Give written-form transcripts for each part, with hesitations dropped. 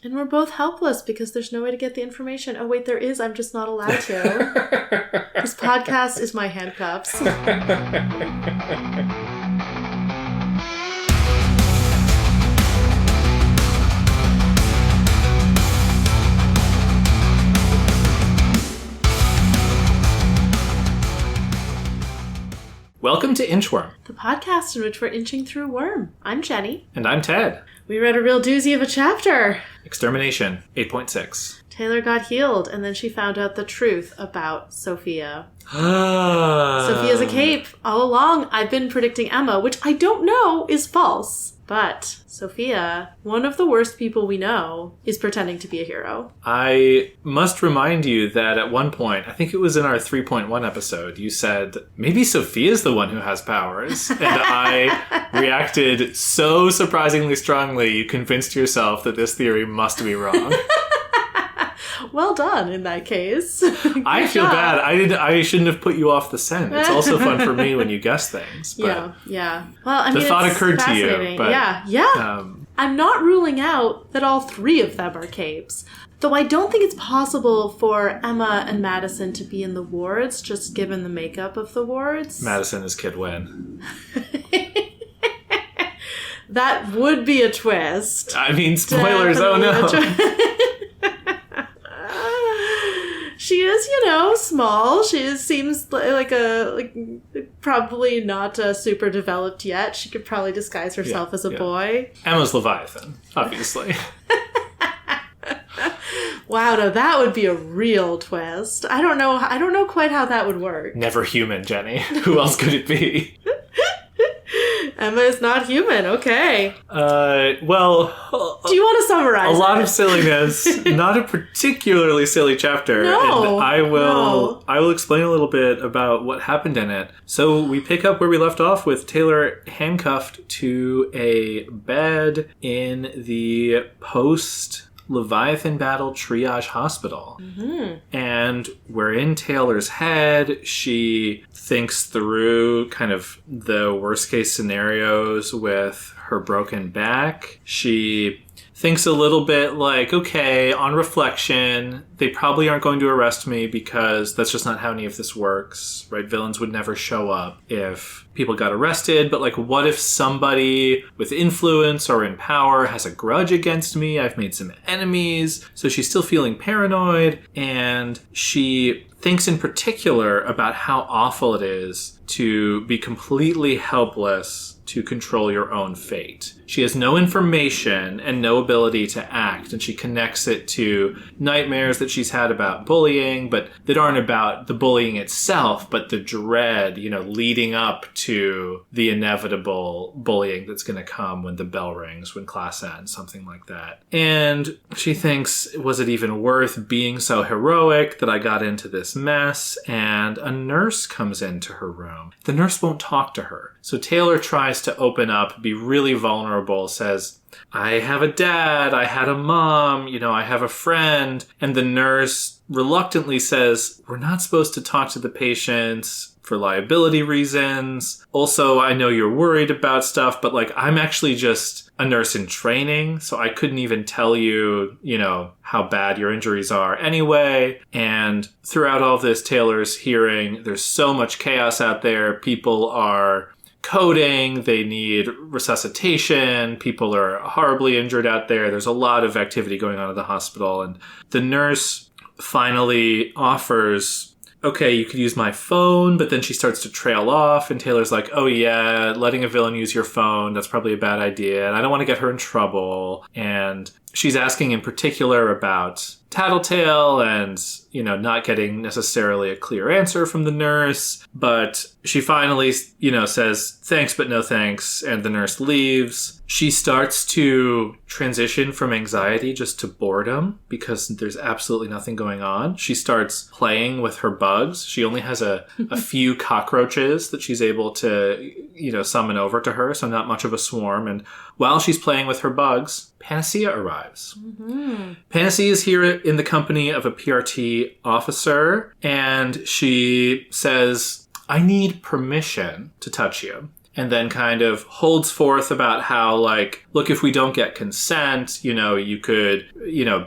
And we're both helpless because there's no way to get the information. Oh, wait, there is. I'm just not allowed to. This podcast is my handcuffs. Welcome to Inchworm, The podcast in which we're inching through worm. I'm Jenny. and I'm Ted. We read a real doozy of a chapter. Extermination, 8.6. Taylor got healed, and then she found out the truth about Sophia. Sophia's a cape. All along, I've been predicting Emma, which I don't know is false. But Sophia, one of the worst people we know, is pretending to be a hero. I must remind you that at one point, I think it was in our 3.1 episode, you said, maybe Sophia's the one who has powers. And I reacted so surprisingly strongly, you convinced yourself that this theory must be wrong. Well done, in that case. I feel bad. I shouldn't have put you off the scent. It's also fun for me when you guess things. But yeah. Well, I mean, the thought it's occurred to you. fascinating. But, yeah. I'm not ruling out that all three of them are capes. Though I don't think it's possible for Emma and Madison to be in the wards, just given the makeup of the wards. Madison is Kid Win. That would be a twist. I mean, spoilers, oh no. She is, small. She seems like probably not super developed yet. She could probably disguise herself as a boy. Emma's Leviathan, obviously. Wow, no, that would be a real twist. I don't know quite how that would work. Never human, Jenny. Who else could it be? Emma is not human. Okay. Well... Do you want to summarize A lot of silliness. Not a particularly silly chapter. No. And I will explain a little bit about what happened in it. So we pick up where we left off with Taylor handcuffed to a bed in the post-Leviathan battle triage hospital. Mm-hmm. And we're in Taylor's head. She thinks through kind of the worst case scenarios with her broken back. She thinks a little bit like, okay, on reflection, they probably aren't going to arrest me because that's just not how any of this works, right? Villains would never show up if people got arrested, but like, what if somebody with influence or in power has a grudge against me? I've made some enemies. So she's still feeling paranoid, and she thinks in particular about how awful it is to be completely helpless to control your own fate. She has no information and no ability to act, and she connects it to nightmares that she's had about bullying, but that aren't about the bullying itself, but the dread, leading up to the inevitable bullying that's going to come when the bell rings, when class ends, something like that. And she thinks, was it even worth being so heroic that I got into this mess? And a nurse comes into her room. The nurse won't talk to her. So Taylor tries to open up, be really vulnerable, says, I have a dad, I had a mom, I have a friend. And the nurse reluctantly says, we're not supposed to talk to the patients for liability reasons. Also, I know you're worried about stuff, but I'm actually just a nurse in training, so I couldn't even tell you, how bad your injuries are anyway. And throughout all this, Taylor's hearing, there's so much chaos out there. People are coding, they need resuscitation, people are horribly injured out there. There's a lot of activity going on at the hospital. And the nurse finally offers, okay, you could use my phone, but then she starts to trail off, and Taylor's like, oh yeah, letting a villain use your phone, that's probably a bad idea, and I don't want to get her in trouble. And she's asking in particular about Tattletale and, not getting necessarily a clear answer from the nurse, but she finally, says thanks but no thanks, and the nurse leaves. She starts to transition from anxiety just to boredom because there's absolutely nothing going on. She starts playing with her bugs. She only has a few cockroaches that she's able to, summon over to her, so not much of a swarm. And while she's playing with her bugs, Panacea arrives. Mm-hmm. Panacea is here in the company of a PRT officer, and she says, I need permission to touch you. and then kind of holds forth about how, like, look, if we don't get consent, you could,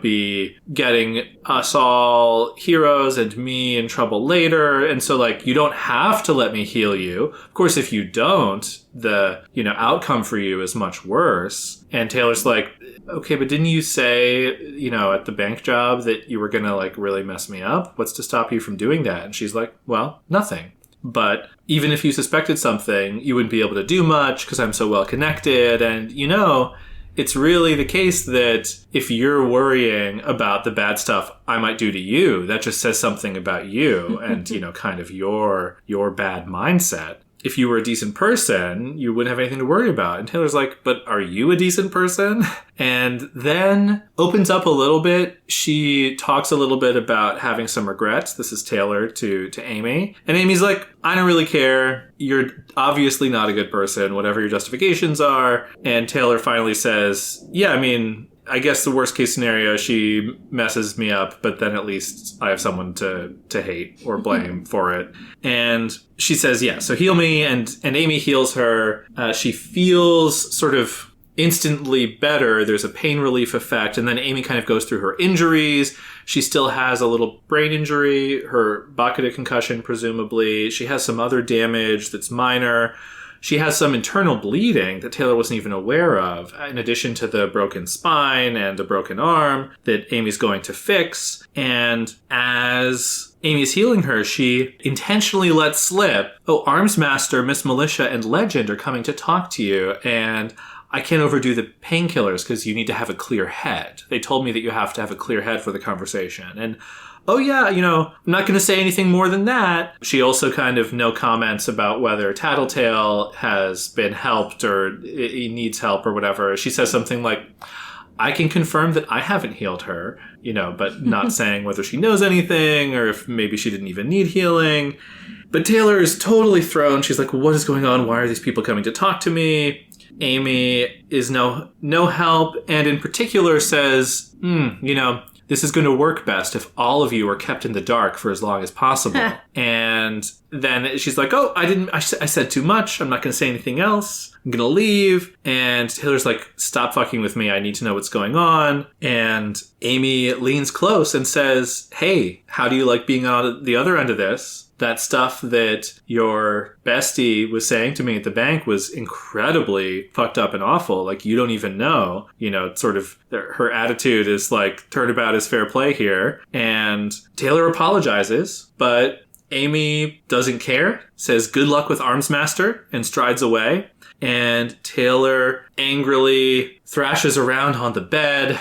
be getting us all heroes and me in trouble later. And so, like, you don't have to let me heal you. Of course, if you don't, the, outcome for you is much worse. And Taylor's like, okay, but didn't you say, at the bank job that you were going to, like, really mess me up? What's to stop you from doing that? And she's like, well, nothing. But even if you suspected something, you wouldn't be able to do much because I'm so well connected. And, it's really the case that if you're worrying about the bad stuff I might do to you, that just says something about you and, kind of your bad mindset. If you were a decent person, you wouldn't have anything to worry about. And Taylor's like, but are you a decent person? And then opens up a little bit. She talks a little bit about having some regrets. This is Taylor to Amy. And Amy's like, I don't really care. You're obviously not a good person, whatever your justifications are. And Taylor finally says, yeah, I guess the worst case scenario, she messes me up, but then at least I have someone to hate or blame for it. And she says, yeah, so heal me. And Amy heals her. She feels sort of instantly better. There's a pain relief effect. And then Amy kind of goes through her injuries. She still has a little brain injury, her bucketed concussion, presumably. She has some other damage that's minor. She has some internal bleeding that Taylor wasn't even aware of, in addition to the broken spine and a broken arm that Amy's going to fix. And as Amy's healing her, she intentionally lets slip, oh, Armsmaster, Miss Militia, and Legend are coming to talk to you, and I can't overdo the painkillers because you need to have a clear head. They told me that you have to have a clear head for the conversation. And oh yeah, I'm not going to say anything more than that. She also kind of no comments about whether Tattletale has been helped or he needs help or whatever. She says something like, I can confirm that I haven't healed her, but not saying whether she knows anything or if maybe she didn't even need healing. But Taylor is totally thrown. She's like, what is going on? Why are these people coming to talk to me? Amy is no help, and in particular says, this is going to work best if all of you are kept in the dark for as long as possible. And then she's like, oh, I said too much. I'm not going to say anything else. I'm going to leave. And Taylor's like, stop fucking with me. I need to know what's going on. And Amy leans close and says, hey, how do you like being on the other end of this? That stuff that your bestie was saying to me at the bank was incredibly fucked up and awful. Like, you don't even know, sort of her attitude is like, turnabout is fair play here. And Taylor apologizes, but Amy doesn't care, says good luck with Armsmaster, and strides away. And Taylor angrily thrashes around on the bed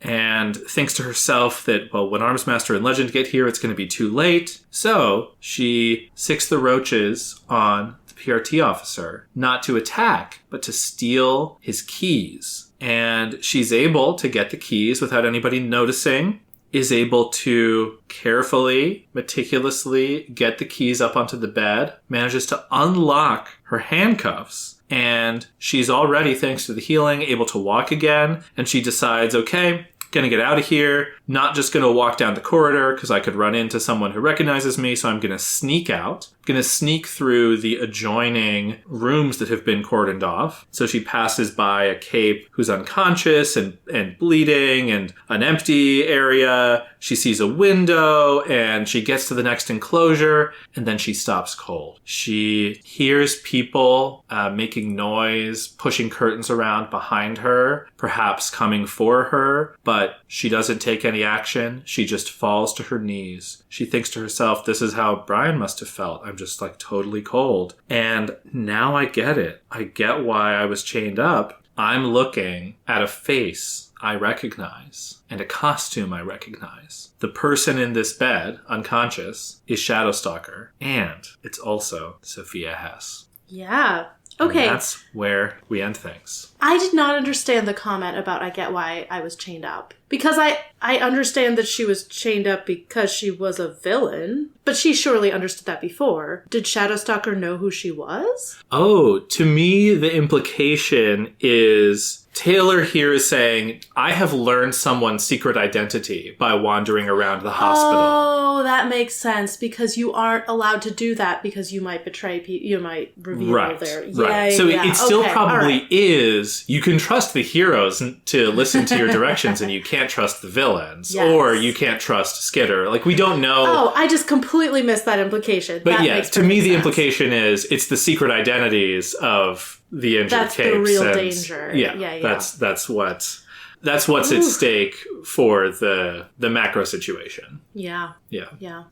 and thinks to herself that, well, when Armsmaster and Legend get here, it's going to be too late. So she sicks the roaches on the PRT officer, not to attack, but to steal his keys. And she's able to get the keys without anybody noticing, is able to carefully, meticulously get the keys up onto the bed, manages to unlock her handcuffs, and she's already, thanks to the healing, able to walk again. And she decides, okay, gonna get out of here. Not just gonna walk down the corridor because I could run into someone who recognizes me, so I'm gonna sneak out. Gonna sneak through the adjoining rooms that have been cordoned off. So she passes by a cape who's unconscious and bleeding, and an empty area. She sees a window, and she gets to the next enclosure, and then she stops cold. She hears people making noise, pushing curtains around behind her, perhaps coming for her, but she doesn't take any action. She just falls to her knees. She thinks to herself, this is how Brian must have felt. I'm just like totally cold. And now I get it. I get why I was chained up. I'm looking at a face I recognize and a costume I recognize. The person in this bed, unconscious, is Shadow Stalker, and it's also Sophia Hess. Yeah. Okay. And that's where we end things. I did not understand the comment about I get why I was chained up. Because I understand that she was chained up because she was a villain, but she surely understood that before. Did Shadow Stalker know who she was? Oh, to me, the implication is Taylor here is saying, I have learned someone's secret identity by wandering around the hospital. Oh, that makes sense, because you aren't allowed to do that because you might betray people, you might reveal their... Right. So it still probably is, you can trust the heroes to listen to your directions and you can't trust the villains. Yes. Or you can't trust Skitter. Like, we don't know... Oh, I just completely missed that implication. But that to me, the sense. Implication is it's the secret identities of the injured That's capes. the real and, danger. Yeah. That's what's at stake for the macro situation. Yeah. Yeah.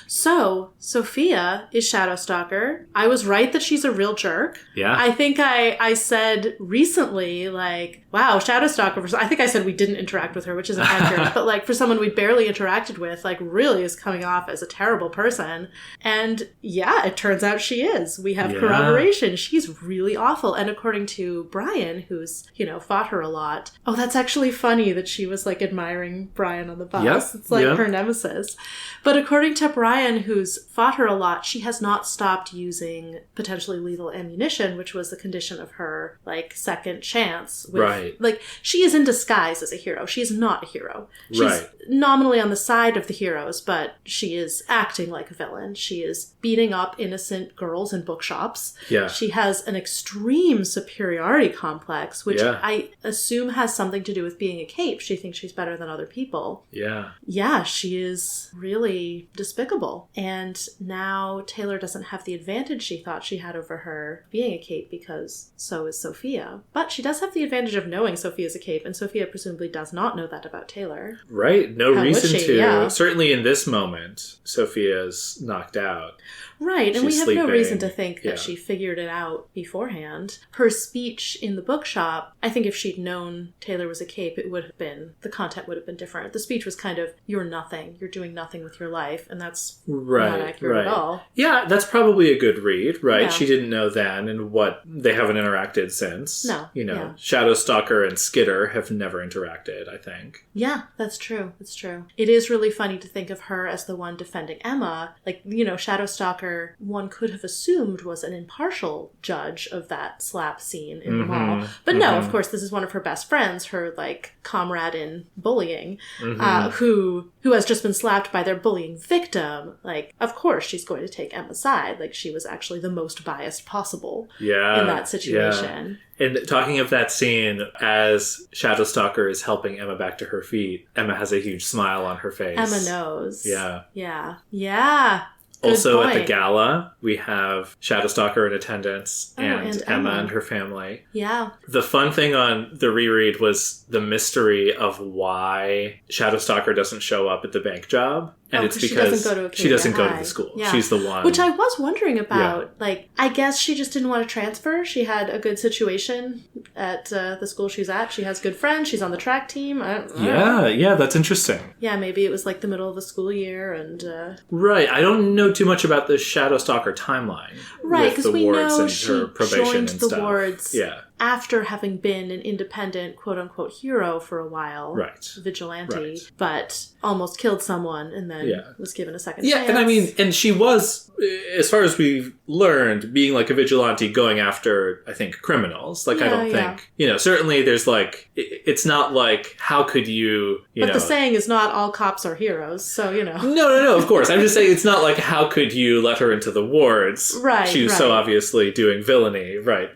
So, Sophia is Shadow Stalker. I was right that she's a real jerk. Yeah. I think I said recently, like, wow, Shadow Stalker, I think I said we didn't interact with her, which isn't accurate, but like for someone we barely interacted with, like really is coming off as a terrible person. And yeah, it turns out she is. We have corroboration. She's really awful. And according to Brian, who's, fought her a lot, that's actually funny that she was like admiring Brian on the bus. Yep. It's like her nemesis. But according to Brian, who's fought her a lot, she has not stopped using potentially lethal ammunition, which was the condition of her, like, second chance. With, like, she is in disguise as a hero. She is not a hero. She's nominally on the side of the heroes, but she is acting like a villain. She is beating up innocent girls in bookshops. Yeah. She has an extreme superiority complex, which I assume has something to do with being a cape. She thinks she's better than other people. Yeah. Yeah, she is really despicable. And now Taylor doesn't have the advantage she thought she had over her being a cape, because so is Sophia. But she does have the advantage of knowing Sophia's a cape, and Sophia presumably does not know that about Taylor. Right. No How reason would she? to. Yeah. Certainly in this moment, Sophia's knocked out. Right, and She's we have sleeping. no reason to think that she figured it out beforehand. Her speech in the bookshop, I think if she'd known Taylor was a cape, the content would have been different. The speech was kind of, you're nothing, you're doing nothing with your life, and that's not accurate at all. Yeah, that's probably a good read, right? Yeah. She didn't know then, and they haven't interacted since. No. Shadow Stalker and Skitter have never interacted, I think. Yeah, that's true. It's true. It is really funny to think of her as the one defending Emma. Like, Shadow Stalker, one could have assumed was an impartial judge of that slap scene in the mall. But no, of course, this is one of her best friends, her, like, comrade in bullying, who has just been slapped by their bullying victim. Like, of course she's going to take Emma's side. Like, she was actually the most biased possible in that situation. Yeah. And talking of that scene, as Shadow Stalker is helping Emma back to her feet, Emma has a huge smile on her face. Emma knows. Yeah. Yeah. Good also point. at the gala, we have Shadow Stalker in attendance and Emma and her family. Yeah. The fun thing on the reread was the mystery of why Shadow Stalker doesn't show up at the bank job. And it's because she doesn't go to the school. Yeah. She's the one. Which I was wondering about. Yeah. Like, I guess she just didn't want to transfer. She had a good situation at the school she's at. She has good friends. She's on the track team. I don't know. Yeah, that's interesting. Yeah, maybe it was like the middle of the school year and... Right. I don't know too much about the Shadow Stalker timeline. Right, because we know and she her probation joined and the stuff. wards Yeah. after having been an independent, quote-unquote, hero for a while. Right. Vigilante. But almost killed someone and then was given a second chance. Yeah, and I mean, and she was, as far as we've learned, being like a vigilante going after, I think, criminals. Like, I don't think, certainly there's like, it's not like, how could you, But the saying is not all cops are heroes, so, No, of course. I'm just saying it's not like, how could you let her into the wards? Right, She's so obviously doing villainy, right,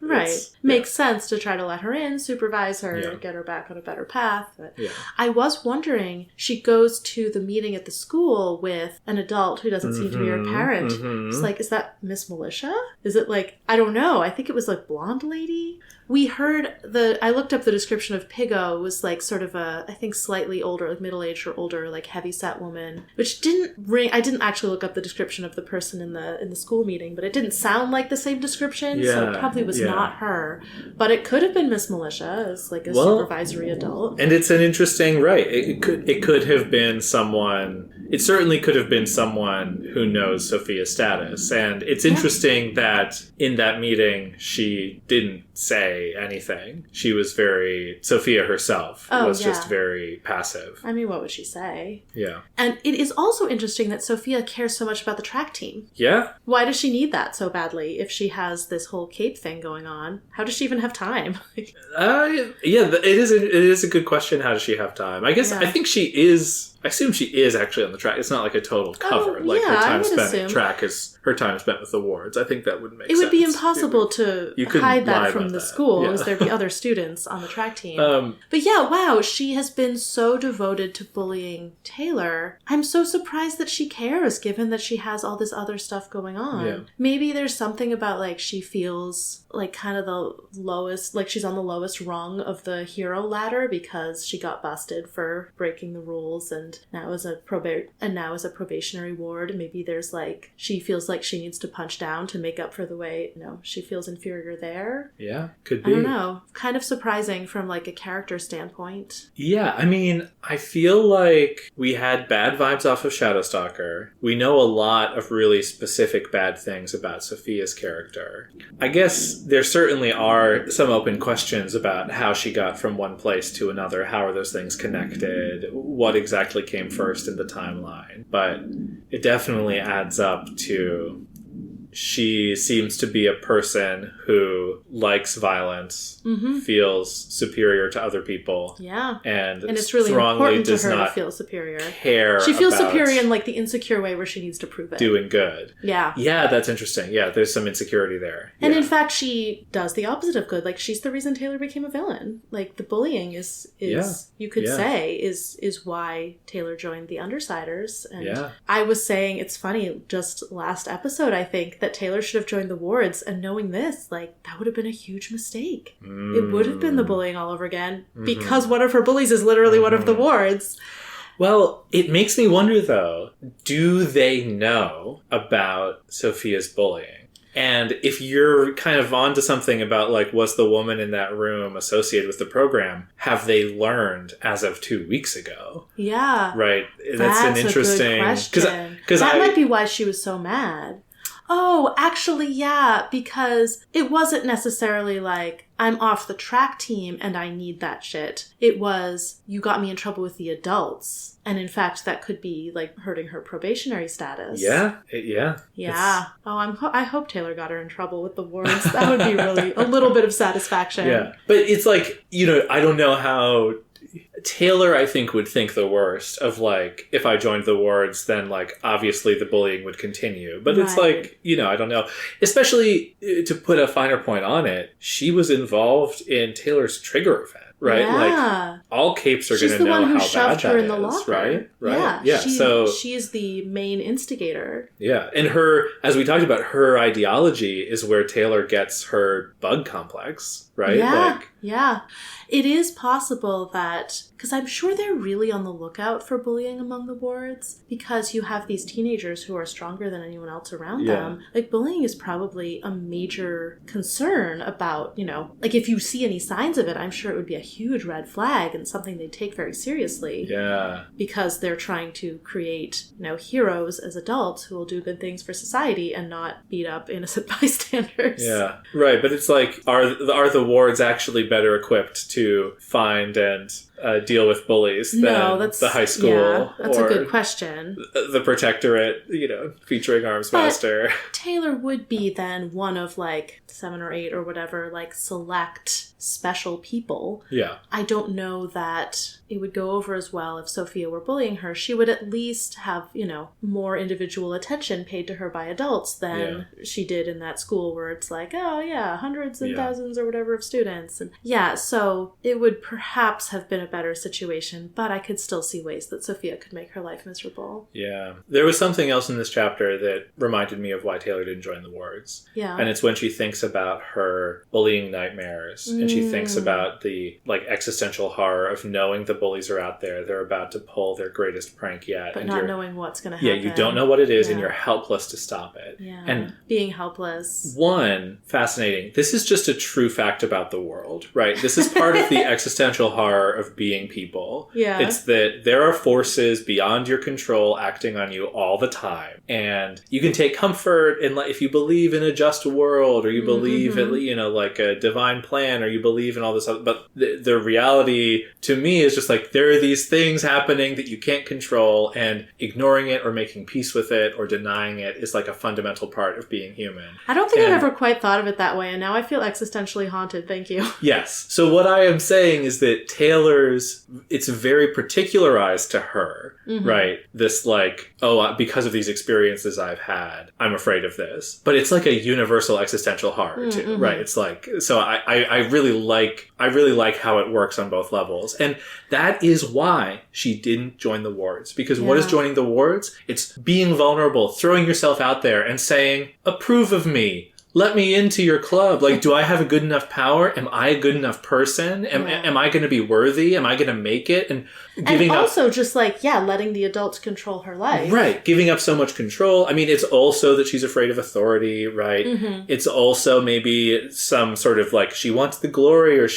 Right. Makes sense to try to let her in, supervise her, get her back on a better path. But I was wondering, she goes to the meeting at the school with an adult who doesn't seem to be her parent. It's like, is that Miss Militia? Is it like, I don't know. I think it was like blonde lady. We heard I looked up the description of Piggo. It was like sort of I think slightly older, like middle-aged or older, like heavy-set woman, which didn't ring. I didn't actually look up the description of the person in the school meeting, but it didn't sound like the same description, so it probably was not her. But it could have been Miss Militia as like a supervisory adult. And it's an interesting, it could have been someone. It certainly could have been someone who knows Sophia's status. And it's interesting that in that meeting, she didn't say anything. She was Sophia herself was just very passive. I mean, what would she say? Yeah. And it is also interesting that Sophia cares so much about the track team. Yeah. Why does she need that so badly if she has this whole cape thing going on? How does she even have time? It is a good question. How does she have time? I guess I think I assume she is actually on the track. It's not like a total cover. Her time spent on track is her time spent with the wards. I think that would make sense. It would be impossible to hide that from the school, as there'd be other students on the track team. But wow, she has been so devoted to bullying Taylor. I'm so surprised that she cares, given that she has all this other stuff going on. Yeah. Maybe there's something about, like, she feels like kind of the lowest, like she's on the lowest rung of the hero ladder because she got busted for breaking the rules and now is a probationary ward. Maybe there's like, she feels like she needs to punch down to make up for the way, she feels inferior there. Yeah, could be. I don't know. Kind of surprising from like a character standpoint. Yeah, I mean, I feel like we had bad vibes off of Shadow Stalker. We know a lot of really specific bad things about Sophia's character. I guess there certainly are some open questions about how she got from one place to another. How are those things connected? What exactly came first in the timeline? But it definitely adds up to she seems to be a person who likes violence, feels superior to other people. Yeah. And it's really important to her to feel superior. She feels superior in like the insecure way where she needs to prove it. Doing good. Yeah. Yeah, that's interesting. Yeah, there's some insecurity there. And in fact, she does the opposite of good. Like, she's the reason Taylor became a villain. Like, the bullying is you could say, is why Taylor joined the Undersiders. And I was saying, it's funny, just last episode, I think, that Taylor should have joined the wards, and knowing this, like, that would have been a huge mistake. It would have been the bullying all over again, because one of her bullies is literally one of the wards. Well, it makes me wonder, though, do they know about Sophia's bullying? And if you're kind of onto something about, like, was the woman in that room associated with the program, have they learned as of 2 weeks ago? Yeah. Right. That's an interesting... a good question. That might be why she was so mad. Oh, actually, yeah, because it wasn't necessarily like, I'm off the track team and I need that shit. It was, you got me in trouble with the adults. And in fact, that could be like hurting her probationary status. Yeah. Yeah. I hope Taylor got her in trouble with the wards. That would be really a little bit of satisfaction. Yeah. But it's like, I don't know how... Taylor, I think, would think the worst of, like, if I joined the wards, then, like, obviously the bullying would continue. But it's like, I don't know. Especially, to put a finer point on it, she was involved in Taylor's trigger event. Right? Yeah. Like, all capes are going to know how bad that is, locker. Right? Yeah. She's the main instigator. Yeah. And as we talked about, her ideology is where Taylor gets her bug complex, right? Yeah. It is possible that, because I'm sure they're really on the lookout for bullying among the wards, because you have these teenagers who are stronger than anyone else around them. Like, bullying is probably a major concern about, like, if you see any signs of it, I'm sure it would be a huge red flag and something they take very seriously. Yeah. Because they're trying to create, heroes as adults who will do good things for society and not beat up innocent bystanders. Yeah. Right. But it's like, are the wards actually better equipped to find and deal with bullies than the high school? Yeah, that's a good question. The Protectorate, featuring Armsmaster. Taylor would be then one of, like, 7 or 8 or whatever, like, select special people. Yeah. I don't know that it would go over as well if Sophia were bullying her. She would at least have, more individual attention paid to her by adults than she did in that school where it's like, oh yeah, hundreds and thousands or whatever of students. And so it would perhaps have been a better situation, but I could still see ways that Sophia could make her life miserable. Yeah. There was something else in this chapter that reminded me of why Taylor didn't join the wards. Yeah. And it's when she thinks about her bullying nightmares And she thinks about the like existential horror of knowing the bullies are out there. They're about to pull their greatest prank yet. But and not knowing what's going to happen. Yeah, you don't know what it is and you're helpless to stop it. Yeah. And being helpless. One, fascinating. This is just a true fact about the world, right? This is part of the existential horror of being people. Yeah. It's that there are forces beyond your control acting on you all the time. And you can take comfort in, like, if you believe in a just world, or you believe in, you know, like a divine plan, or you believe in all this other, but the reality to me is just like, there are these things happening that you can't control, and ignoring it or making peace with it or denying it is like a fundamental part of being human. I don't think I've ever quite thought of it that way, and now I feel existentially haunted. Thank you. Yes. So what I am saying is that Taylor's, it's very particularized to her, right? This like, oh, because of these experiences I've had, I'm afraid of this. But it's like a universal existential horror too, right? It's like, so I really like how it works on both levels. And that is why she didn't join the wards. Because what is joining the wards? It's being vulnerable, throwing yourself out there and saying, approve of me. Let me into your club. Like, do I have a good enough power? Am I a good enough person? Am I going to be worthy? Am I going to make it? And giving and also up, just like, letting the adults control her life. Right. Giving up so much control. I mean, it's also that she's afraid of authority, right? It's also maybe some sort of like, she wants the glory, or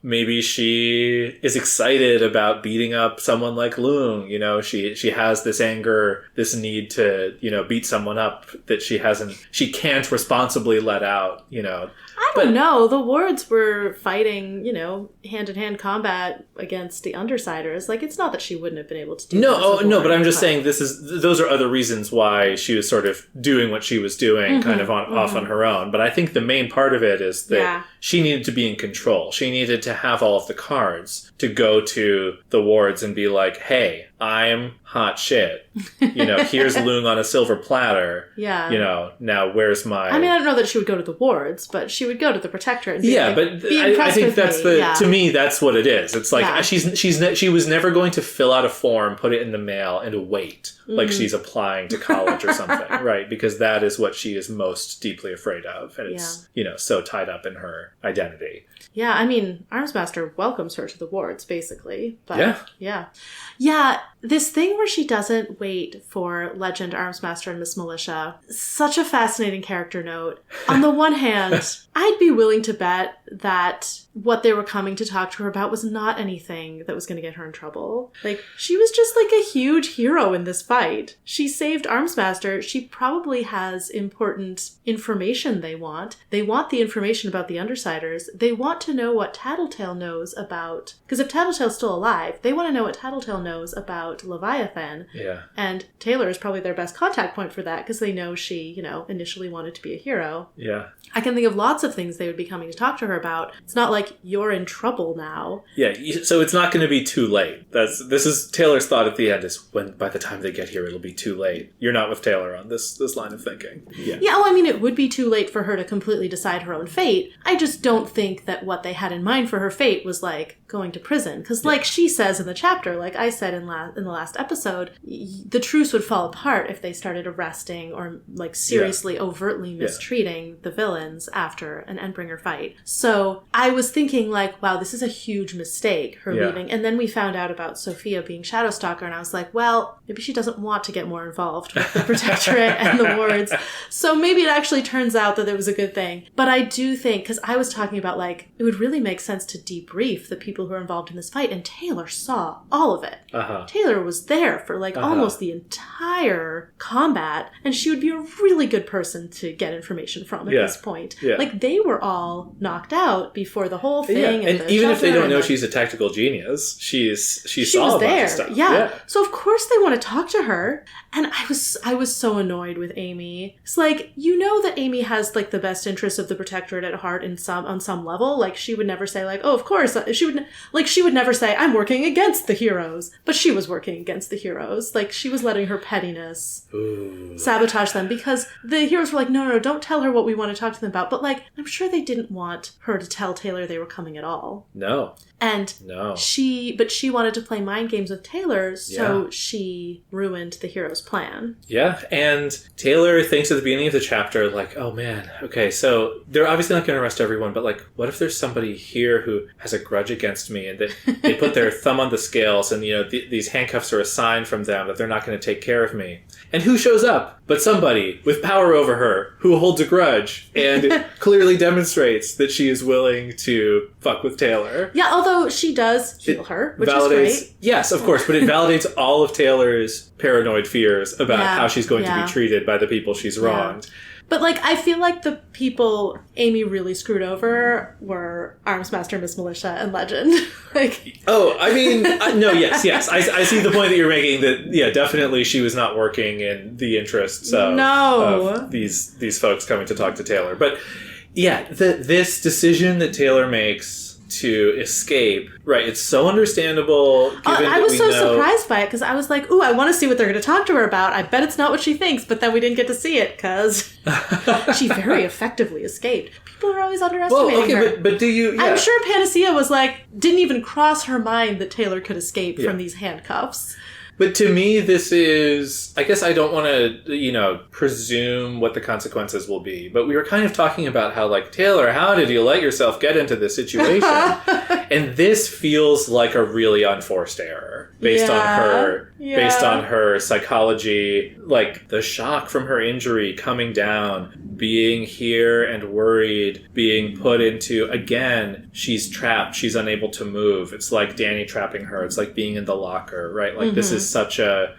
maybe she is excited about beating up someone like Loon. You know, she has this anger, this need to, you know, beat someone up that she can't responsibly let out, you know. I don't know. The wards were fighting, you know, hand-to-hand combat against the Undersiders. Like, it's not that she wouldn't have been able to do that. But I'm just saying those are other reasons why she was sort of doing what she was doing, kind of off on her own. But I think the main part of it is that she needed to be in control. She needed to have all of the cards to go to the wards and be like, hey, I'm hot shit. You know, here's Loon on a silver platter. Yeah. You know, now where's my... I mean, I don't know that she would go to the wards, but she would go to the Protectorate and be like, but I think that's to me, that's what it is. It's like, she was never going to fill out a form, put it in the mail, and wait like she's applying to college or something, right? Because that is what she is most deeply afraid of. And it's, you know, so tied up in her identity. Yeah, I mean, Armsmaster welcomes her to the wards, basically. But yeah, this thing where she doesn't wait for Legend, Armsmaster, and Miss Militia, such a fascinating character note. On the one hand, I'd be willing to bet that what they were coming to talk to her about was not anything that was going to get her in trouble. Like, she was just like a huge hero in this fight. She saved Armsmaster. She probably has important information they want. They want the information about the Undersiders. They want to know what Tattletale knows about... Because if Tattletale's still alive, they want to know what Tattletale knows about Leviathan. Yeah. And Taylor is probably their best contact point for that, because they know she, you know, initially wanted to be a hero. Yeah. I can think of lots of things they would be coming to talk to her about. It's not like you're in trouble now. Yeah, so it's not going to be too late. This is Taylor's thought at the end, is by the time they get here, it'll be too late. You're not with Taylor on this line of thinking. Yeah, well, I mean, it would be too late for her to completely decide her own fate. I just don't think that what they had in mind for her fate was, like, going to prison. Because, like she says in the chapter, like I said in the last episode, the truce would fall apart if they started arresting or, like, seriously, overtly mistreating the villains after an Endbringer fight. So I was thinking, like, wow, this is a huge mistake, her leaving. And then we found out about Sophia being Shadow Stalker, and I was like, well, maybe she doesn't want to get more involved with the Protectorate and the wards. So maybe it actually turns out that it was a good thing. But I do think, because I was talking about, like, it would really make sense to debrief the people who are involved in this fight, and Taylor saw all of it. Taylor was there for, like, almost the entire combat, and she would be a really good person to get information from at this point. Like, they were all knocked out before the whole thing. And even if they don't know she's a tactical genius, she saw was a bunch of stuff. Yeah. So of course they want to talk to her. And I was so annoyed with Amy. It's like, you know that Amy has, like, the best interests of the Protectorate at heart on some level. Like, she would never say, like, oh, of course. She would never say, I'm working against the heroes. but she was working against the heroes. Like, she was letting her pettiness sabotage them, because the heroes were like, no, don't tell her what we want to talk to them about. But, like, I'm sure they didn't want her to tell Taylor they were coming at all. No. And she wanted to play mind games with Taylor, so she ruined the hero's plan. Yeah, and Taylor thinks at the beginning of the chapter, like, oh man, okay, so they're obviously not going to arrest everyone, but like, what if there's somebody here who has a grudge against me, and they put their thumb on the scales, and, you know, these handcuffs are a sign from them that they're not going to take care of me. And who shows up but somebody with power over her who holds a grudge and clearly demonstrates that she is willing to fuck with Taylor. Yeah, although she does heal her, which is great. Yes, of course, but it validates all of Taylor's paranoid fears about how she's going to be treated by the people she's wronged. But, like, I feel like the people Amy really screwed over were Armsmaster, Miss Militia, and Legend. Like, oh, I mean, no, yes. I see the point that you're making, that, yeah, definitely she was not working in the interests of these folks coming to talk to Taylor. But, yeah, this decision that Taylor makes to escape, right, it's so understandable. I was so surprised by it, because I was like, ooh, I want to see what they're going to talk to her about. I bet it's not what she thinks, but then we didn't get to see it, because she very effectively escaped. People are always underestimating her. But do you... Yeah. I'm sure Panacea was like, didn't even cross her mind that Taylor could escape from these handcuffs. But to me, this is... I guess I don't want to, presume what the consequences will be. But we were kind of talking about how, like, Taylor, how did you let yourself get into this situation? And this feels like a really unforced error based on her psychology, like the shock from her injury coming down, being here and worried, being put into, again, she's trapped, she's unable to move. It's like Danny trapping her. It's like being in the locker, right? Like, this is such a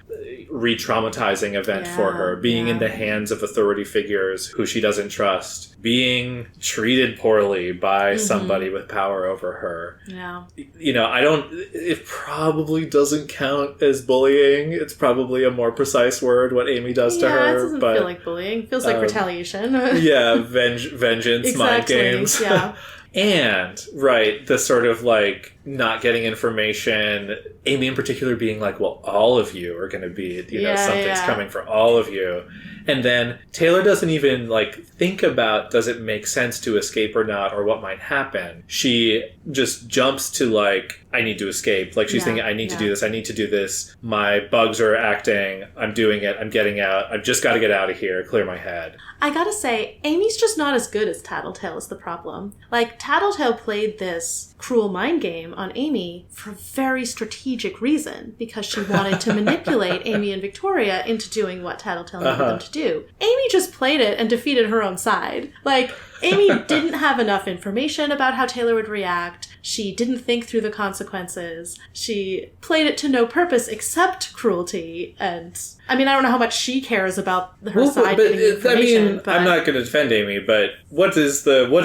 re-traumatizing event for her. Being in the hands of authority figures who she doesn't trust. Being treated poorly by somebody with power over her. Yeah. It probably doesn't count as bullying. It's probably a more precise word, what Amy does to her. Yeah, it doesn't feel like bullying. It feels like retaliation. Vengeance, mind games. Yeah. And, right, the sort of, like, not getting information, Amy in particular being like, well, all of you are going to be, something's coming for all of you. And then Taylor doesn't even, like, think about, does it make sense to escape or not, or what might happen. She just jumps to, like, I need to escape. Like, she's thinking, I need to do this, I need to do this. My bugs are acting, I'm doing it, I'm getting out, I've just got to get out of here, clear my head. I gotta say, Amy's just not as good as Tattletale is the problem. Like, Tattletale played this cruel mind game on Amy for a very strategic reason, because she wanted to manipulate Amy and Victoria into doing what Tattletale needed them to do. Amy just played it and defeated her own side. Like, Amy didn't have enough information about how Taylor would react. She didn't think through the consequences. She played it to no purpose except cruelty. And, I mean, I don't know how much she cares about her side getting the information. I'm not going to defend Amy, but what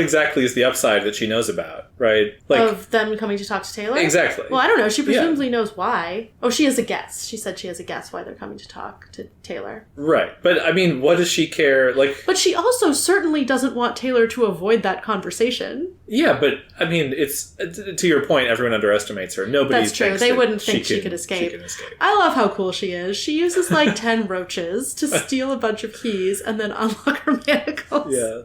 exactly is the upside that she knows about, right? Like, of them coming to talk to Taylor? Exactly. Well, I don't know. She presumably knows why. Oh, she has a guess. She said she has a guess why they're coming to talk to Taylor. Right. But, I mean, what does she care? Like, but she also certainly doesn't want Taylor to avoid that conversation. Yeah, but, I mean, it's, to your point, everyone underestimates her. Nobody That's true. They wouldn't think she could escape. She can escape. I love how cool she is. She uses, like, 10 roaches to steal a bunch of keys and then unlock her manacles. Yeah.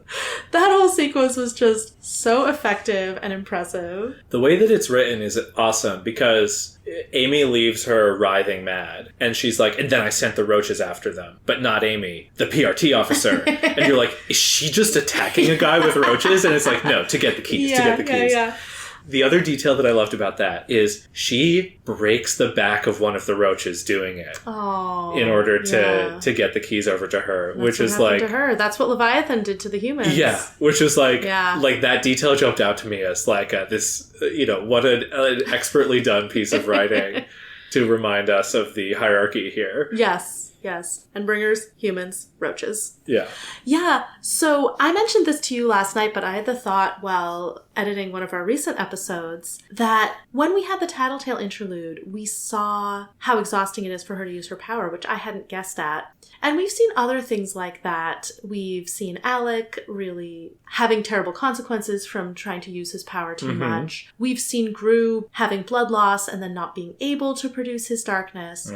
That whole sequence was just so effective and impressive. The way that it's written is awesome, because Amy leaves her writhing mad, and she's like, and then I sent the roaches after them, but not Amy, the PRT officer. And you're like, is she just attacking a guy with roaches? And it's like, no, to get the keys, Yeah. The other detail that I loved about that is she breaks the back of one of the roaches doing it in order to get the keys over to her. That's which what is like to her. That's what Leviathan did to the humans. Yeah, which is like that detail jumped out to me as like this, what an expertly done piece of writing to remind us of the hierarchy here. Yes. Yes. Endbringers, humans, roaches. Yeah. Yeah. So I mentioned this to you last night, but I had the thought while editing one of our recent episodes that when we had the Tattletale interlude, we saw how exhausting it is for her to use her power, which I hadn't guessed at. And we've seen other things like that. We've seen Alec really having terrible consequences from trying to use his power too much. We've seen Gru having blood loss and then not being able to produce his darkness.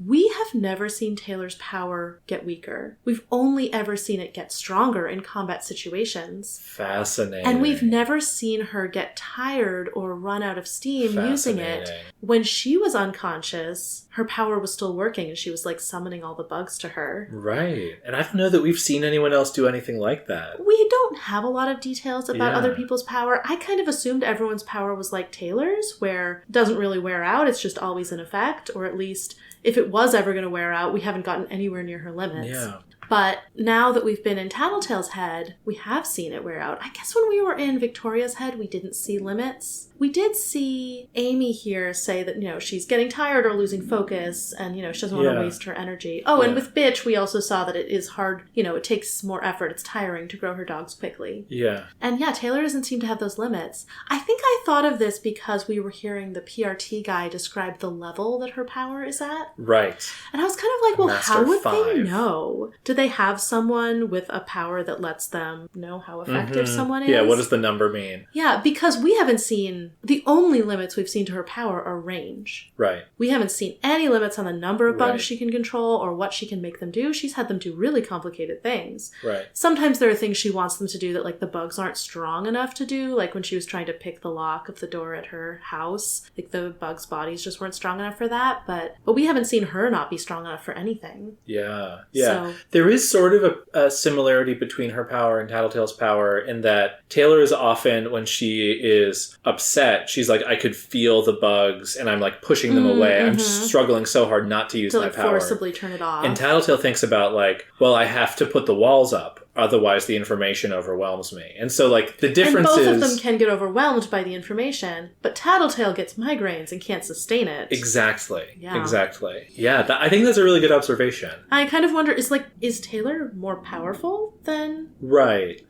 We have never seen Taylor's power get weaker. We've only ever seen it get stronger in combat situations. Fascinating. And we've never seen her get tired or run out of steam using it. When she was unconscious, her power was still working and she was like summoning all the bugs to her. Right. And I don't know that we've seen anyone else do anything like that. We don't have a lot of details about other people's power. I kind of assumed everyone's power was like Taylor's, where it doesn't really wear out, it's just always in effect, or at least if it was ever going to wear out, we haven't gotten anywhere near her limits. Yeah. But now that we've been in Tattletale's head, we have seen it wear out. I guess when we were in Victoria's head, we didn't see limits. We did see Amy here say that, you know, she's getting tired or losing focus and, you know, she doesn't want to waste her energy. Oh, and with Bitch, we also saw that it is hard, you know, it takes more effort. It's tiring to grow her dogs quickly. Yeah. And yeah, Taylor doesn't seem to have those limits. I think I thought of this because we were hearing the PRT guy describe the level that her power is at. Right. And I was kind of like, well, Master how would 5. they know? Do they have someone with a power that lets them know how effective someone is? Yeah, what does the number mean? Yeah, because we haven't seen... The only limits we've seen to her power are range. Right. We haven't seen any limits on the number of bugs she can control or what she can make them do. She's had them do really complicated things. Right. Sometimes there are things she wants them to do that, like, the bugs aren't strong enough to do. Like when she was trying to pick the lock of the door at her house. Like, the bugs' bodies just weren't strong enough for that. But we haven't seen her not be strong enough for anything. Yeah. Yeah. So, there is sort of a similarity between her power and Tattletale's power in that Taylor is often, when she is upset, she's like, I could feel the bugs and I'm like pushing them away. I'm struggling so hard not to use my power. Forcibly turn it off. And Tattletale thinks about like, well, I have to put the walls up. Otherwise, the information overwhelms me. And so, like, the difference is... And both of them can get overwhelmed by the information, but Tattletale gets migraines and can't sustain it. Exactly. Yeah. Exactly. Yeah, I think that's a really good observation. I kind of wonder, is Taylor more powerful than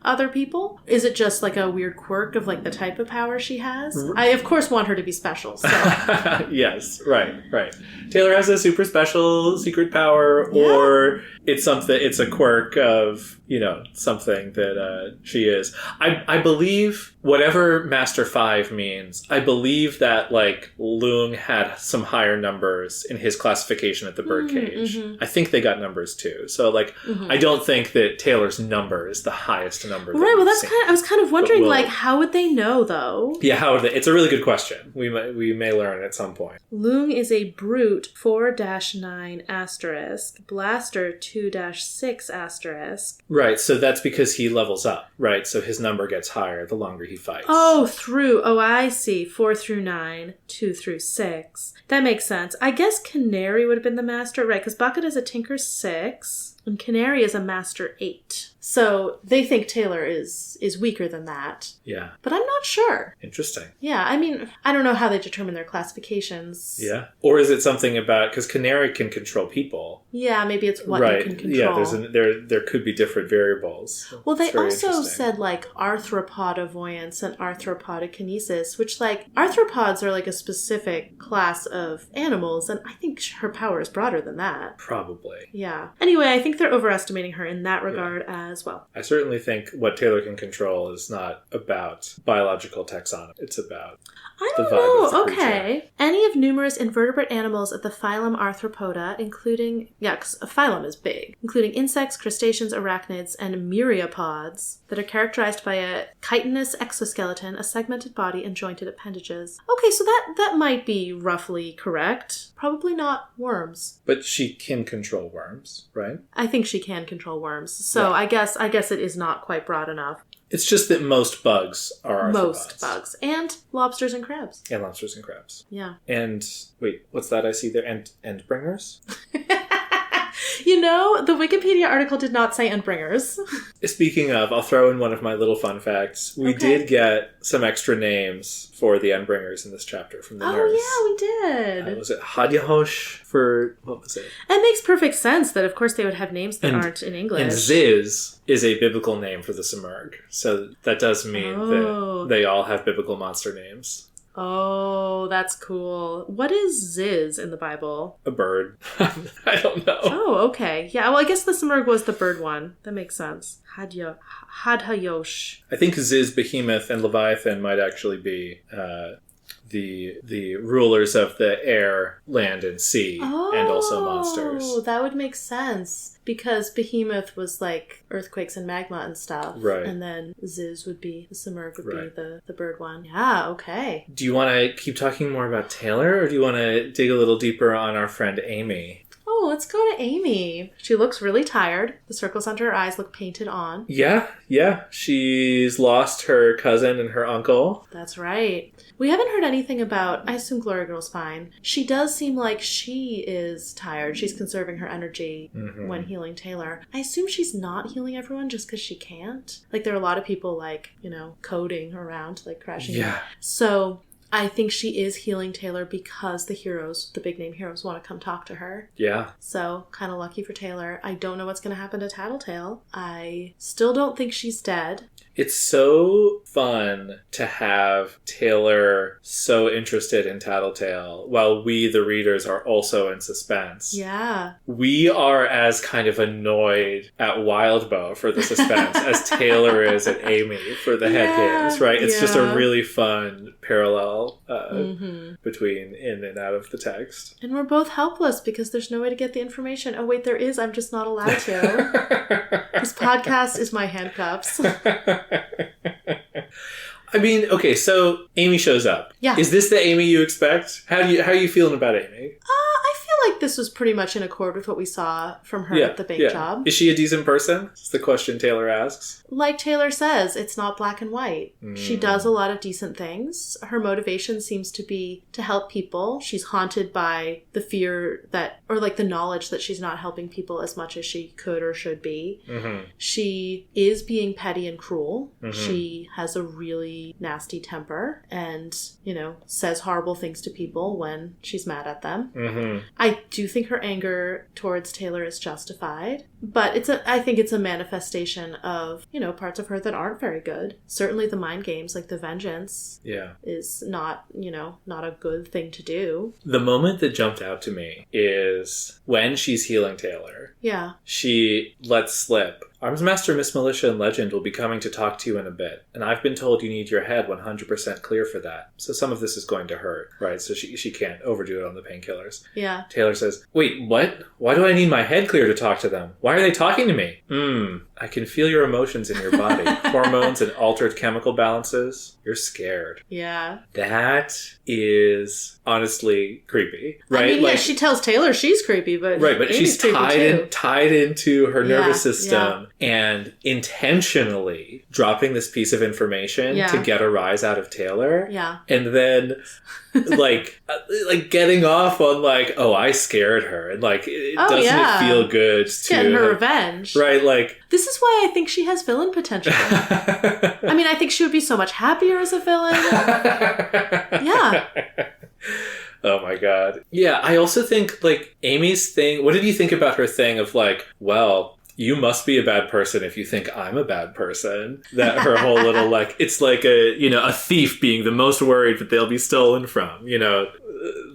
other people? Is it just, like, a weird quirk of, like, the type of power she has? I, of course, want her to be special, so... Yes, right. Taylor has a super special secret power, or it's a quirk of... you know, something that she is. I believe whatever Master 5 means, I believe that, like, Leung had some higher numbers in his classification at the birdcage. I think they got numbers too. So, like, I don't think that Taylor's number is the highest number. Right, well, I was kind of wondering, like, how would they know, though? Yeah, how would they? It's a really good question. We may learn at some point. Leung is a brute 4-9 asterisk, blaster 2-6 asterisk. Right, so that's because he levels up, right? So his number gets higher the longer he fights. Oh, I see. 4 through 9, 2 through 6. That makes sense. I guess Canary would have been the master, right? Because Bucket is a Tinker 6, and Canary is a master 8. So they think Taylor is weaker than that. Yeah. But I'm not sure. Interesting. Yeah, I mean, I don't know how they determine their classifications. Yeah. Or is it something about... because Canary can control people. Yeah, maybe it's what you can control. Yeah, there could be different variables. Well, they also said, like, arthropodovoyance and arthropodokinesis, which, like, arthropods are, like, a specific class of animals, and I think her power is broader than that. Probably. Yeah. Anyway, I think they're overestimating her in that regard as well. I certainly think what Taylor can control is not about biological taxonomy. It's about the vibe of the creature. Okay. Any of numerous invertebrate animals of the phylum Arthropoda, including... yeah, because a phylum is big. Including insects, crustaceans, arachnids, and myriapods that are characterized by a chitinous exoskeleton, a segmented body, and jointed appendages. Okay, so that might be roughly correct. Probably not worms. But she can control worms, right? I think she can control worms. So I guess it is not quite broad enough. It's just that most bugs are arthropods. Most bugs. And lobsters and crabs. And lobsters and crabs. Yeah. And, wait, what's that I see there? Endbringers? You know, the Wikipedia article did not say Endbringers. Speaking of, I'll throw in one of my little fun facts. We did get some extra names for the Endbringers in this chapter from the nurse. Oh, yeah, we did. Was it Hadyahosh for... What was it? It makes perfect sense that, of course, they would have names that aren't in English. And Ziz is a biblical name for the Simurgh. So that does mean that they all have biblical monster names. Oh, that's cool. What is Ziz in the Bible? A bird. I don't know. Oh, okay. Yeah, well, I guess the Simurgh was the bird one. That makes sense. Hadhayosh. I think Ziz, Behemoth, and Leviathan might actually be the rulers of the air, land, and sea, and also monsters. Oh, that would make sense. Because Behemoth was like earthquakes and magma and stuff. Right. And then Ziz would be, the Simurgh would be the bird one. Yeah, okay. Do you want to keep talking more about Taylor, or do you want to dig a little deeper on our friend Amy? Oh, let's go to Amy. She looks really tired. The circles under her eyes look painted on. Yeah. She's lost her cousin and her uncle. That's right. We haven't heard anything about... I assume Glory Girl's fine. She does seem like she is tired. She's conserving her energy when healing Taylor. I assume she's not healing everyone just because she can't. Like, there are a lot of people, like, you know, coding around, like, crashing. Yeah. So... I think she is healing Taylor because the heroes, the big name heroes, want to come talk to her. Yeah. So, kind of lucky for Taylor. I don't know what's going to happen to Tattletale. I still don't think she's dead. It's so fun to have Taylor so interested in Tattletale while we, the readers, are also in suspense. Yeah. We are as kind of annoyed at Wildbow for the suspense as Taylor is at Amy for the head games, right? It's just a really fun parallel between in and out of the text. And we're both helpless because there's no way to get the information. Oh, wait, there is. I'm just not allowed to. This podcast is my handcuffs. I mean, okay, so Amy shows up. Yeah. Is this the Amy you expect? How are you feeling about Amy? I feel like this was pretty much in accord with what we saw from her at the bake job. Is she a decent person? That's the question Taylor asks. Like Taylor says, it's not black and white. She does a lot of decent things. Her motivation seems to be to help people. She's haunted by the fear that, or like the knowledge that she's not helping people as much as she could or should be. She is being petty and cruel. She has a really nasty temper and, you know, says horrible things to people when she's mad at them. I do think her anger towards Taylor is justified, but I think it's a manifestation of, you know, parts of her that aren't very good. Certainly the mind games, like the vengeance, is not, you know, not a good thing to do. The moment that jumped out to me is when she's healing Taylor. Yeah. She lets slip, Armsmaster Miss Militia and Legend will be coming to talk to you in a bit, and I've been told you need your head 100% clear for that. So some of this is going to hurt, right? So she can't overdo it on the painkillers. Yeah. Taylor says, wait, what? Why do I need my head clear to talk to them? Why are they talking to me? I can feel your emotions in your body. Hormones and altered chemical balances. You're scared. Yeah. That is honestly creepy, right? I mean, yeah, she tells Taylor she's creepy, but right, but Amy's she's tied into her nervous system yeah. and intentionally dropping this piece of information to get a rise out of Taylor. Yeah. And then like getting off on like, oh, I scared her, and like doesn't it feel good to getting her revenge, right? Like, this is why I think she has villain potential. I mean, I think she would be so much happier as a villain. Yeah. Oh my god. Yeah, I also think like Amy's thing, what did you think about her thing of like, well, you must be a bad person if you think I'm a bad person? That her whole little like, it's like a thief being the most worried that they'll be stolen from,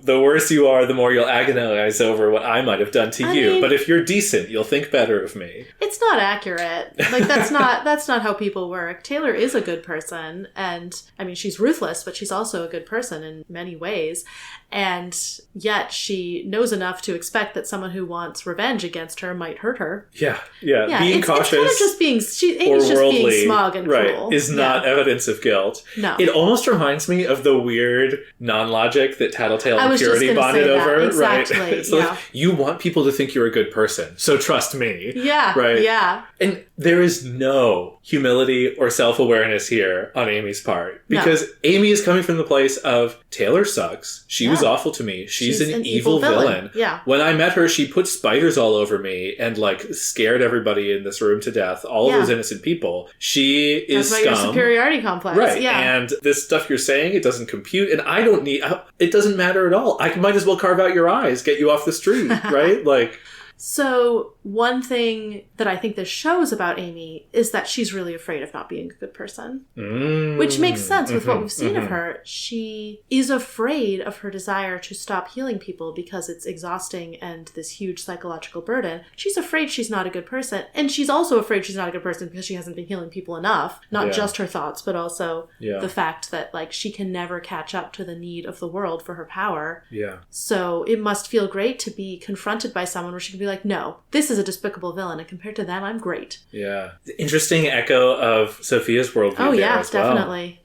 the worse you are, the more you'll agonize over what I might have done to you. Mean, but if you're decent, you'll think better of me. It's not accurate. Like, that's not how people work. Taylor is a good person, and I mean, she's ruthless, but she's also a good person in many ways. And yet she knows enough to expect that someone who wants revenge against her might hurt her. Yeah. Being cautious, it's kind of just Amy's just being smug and cruel. Is not evidence of guilt. No. It almost reminds me of the weird non-logic that Tattletale we're purity bonded over. Exactly. Right. So like, you want people to think you're a good person. So trust me. Yeah. Right. Yeah. And there is no humility or self-awareness here on Amy's part. Because Amy is coming from the place of Taylor sucks. She was awful to me. She's an evil villain. Yeah. When I met her, she put spiders all over me and like scared everybody in this room to death. All of those innocent people. She is That's scum. Your superiority complex. Right. Yeah. And this stuff you're saying, it doesn't compute. And I don't need... It doesn't matter at all. I might as well carve out your eyes, get you off the street. Right? Like... So one thing that I think this shows about Amy is that she's really afraid of not being a good person. Which makes sense with what we've seen of her. She is afraid of her desire to stop healing people because it's exhausting and this huge psychological burden. She's afraid she's not a good person. And she's also afraid she's not a good person because she hasn't been healing people enough. Not just her thoughts, but also the fact that like she can never catch up to the need of the world for her power. Yeah. So it must feel great to be confronted by someone where she can be like, no, this is a despicable villain, and compared to them, I'm great. Yeah. Interesting echo of Sophia's worldview. Oh, there yeah, as well.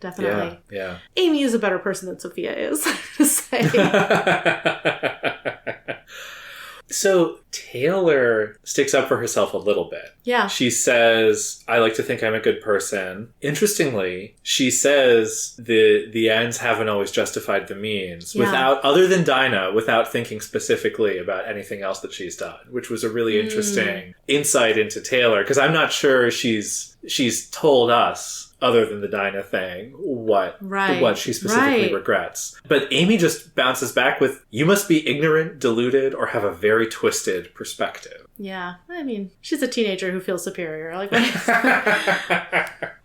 definitely. Yeah. Amy is a better person than Sophia is, I have to say. So Taylor sticks up for herself a little bit. Yeah. She says, I like to think I'm a good person. Interestingly, she says the ends haven't always justified the means other than Dinah, without thinking specifically about anything else that she's done, which was a really interesting insight into Taylor, because I'm not sure she's told us, other than the Dinah thing, what she specifically regrets. But Amy just bounces back with, you must be ignorant, deluded, or have a very twisted perspective. Yeah. I mean, she's a teenager who feels superior. Like,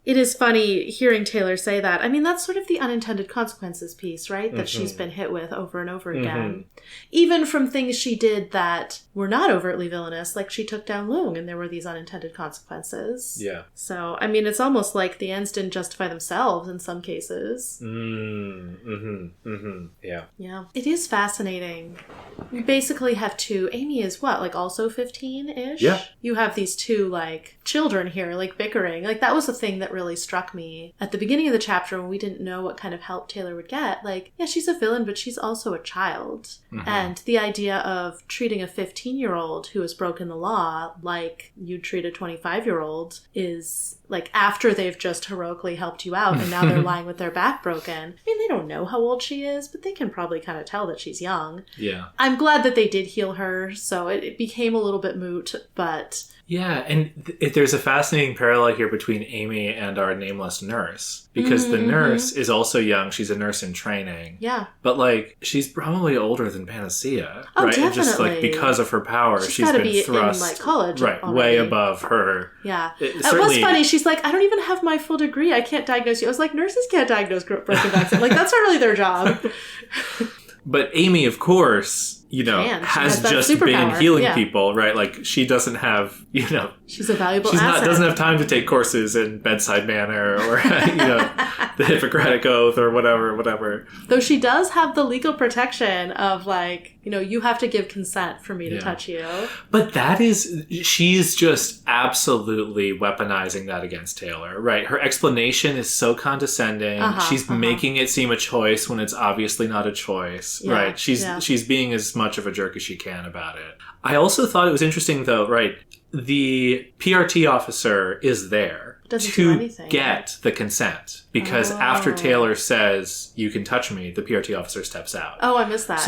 it is funny hearing Taylor say that. I mean, that's sort of the unintended consequences piece, right? That she's been hit with over and over again. Even from things she did that were not overtly villainous, like she took down Lung and there were these unintended consequences. Yeah. So, I mean, it's almost like the ends didn't justify themselves in some cases. Yeah. Yeah. It is fascinating. We basically have two. Amy is what? Like also 15-ish? Yeah. You have these two, like, children here, like, bickering. Like, that was the thing that really struck me at the beginning of the chapter when we didn't know what kind of help Taylor would get. Like, yeah, she's a villain, but she's also a child. And the idea of treating a 15-year-old who has broken the law like you'd treat a 25-year-old is... like, after they've just heroically helped you out and now they're lying with their back broken. I mean, they don't know how old she is, but they can probably kind of tell that she's young. Yeah. I'm glad that they did heal her, so it became a little bit moot, but... Yeah, and there's a fascinating parallel here between Amy and our nameless nurse. Because the nurse is also young. She's a nurse in training. Yeah. But, like, she's probably older than Panacea. Oh, right? Definitely. And just, like, because of her power, she's been thrust... in, like, college right, already. way above her. Yeah. It was funny. She's like, I don't even have my full degree. I can't diagnose you. I was like, nurses can't diagnose broken backs. Like, that's not really their job. But Amy, of course... has just been healing people, right? Like, she doesn't have, she's a valuable asset. Doesn't have time to take courses in bedside manner or, the Hippocratic Oath or whatever. Though she does have the legal protection of, like, you have to give consent for me to touch you. But she's just absolutely weaponizing that against Taylor, right? Her explanation is so condescending. She's making it seem a choice when it's obviously not a choice, right? She's being as much of a jerk as she can about it. I also thought it was interesting, though, right? The PRT officer is there to get the consent because after Taylor says, you can touch me, the PRT officer steps out. Oh, I missed that.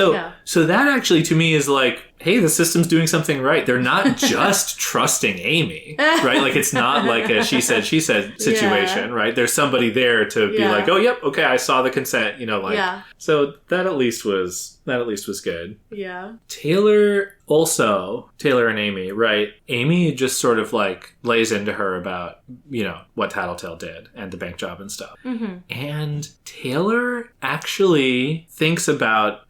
So that actually to me is like, hey, the system's doing something right. They're not just trusting Amy, right? Like, it's not like a she said situation, right? There's somebody there to be like, oh, yep, okay, I saw the consent, So that at least was good. Yeah. Taylor and Amy, right? Amy just sort of like lays into her about, what Tattletale did and the bank job and stuff. And Taylor actually thinks about,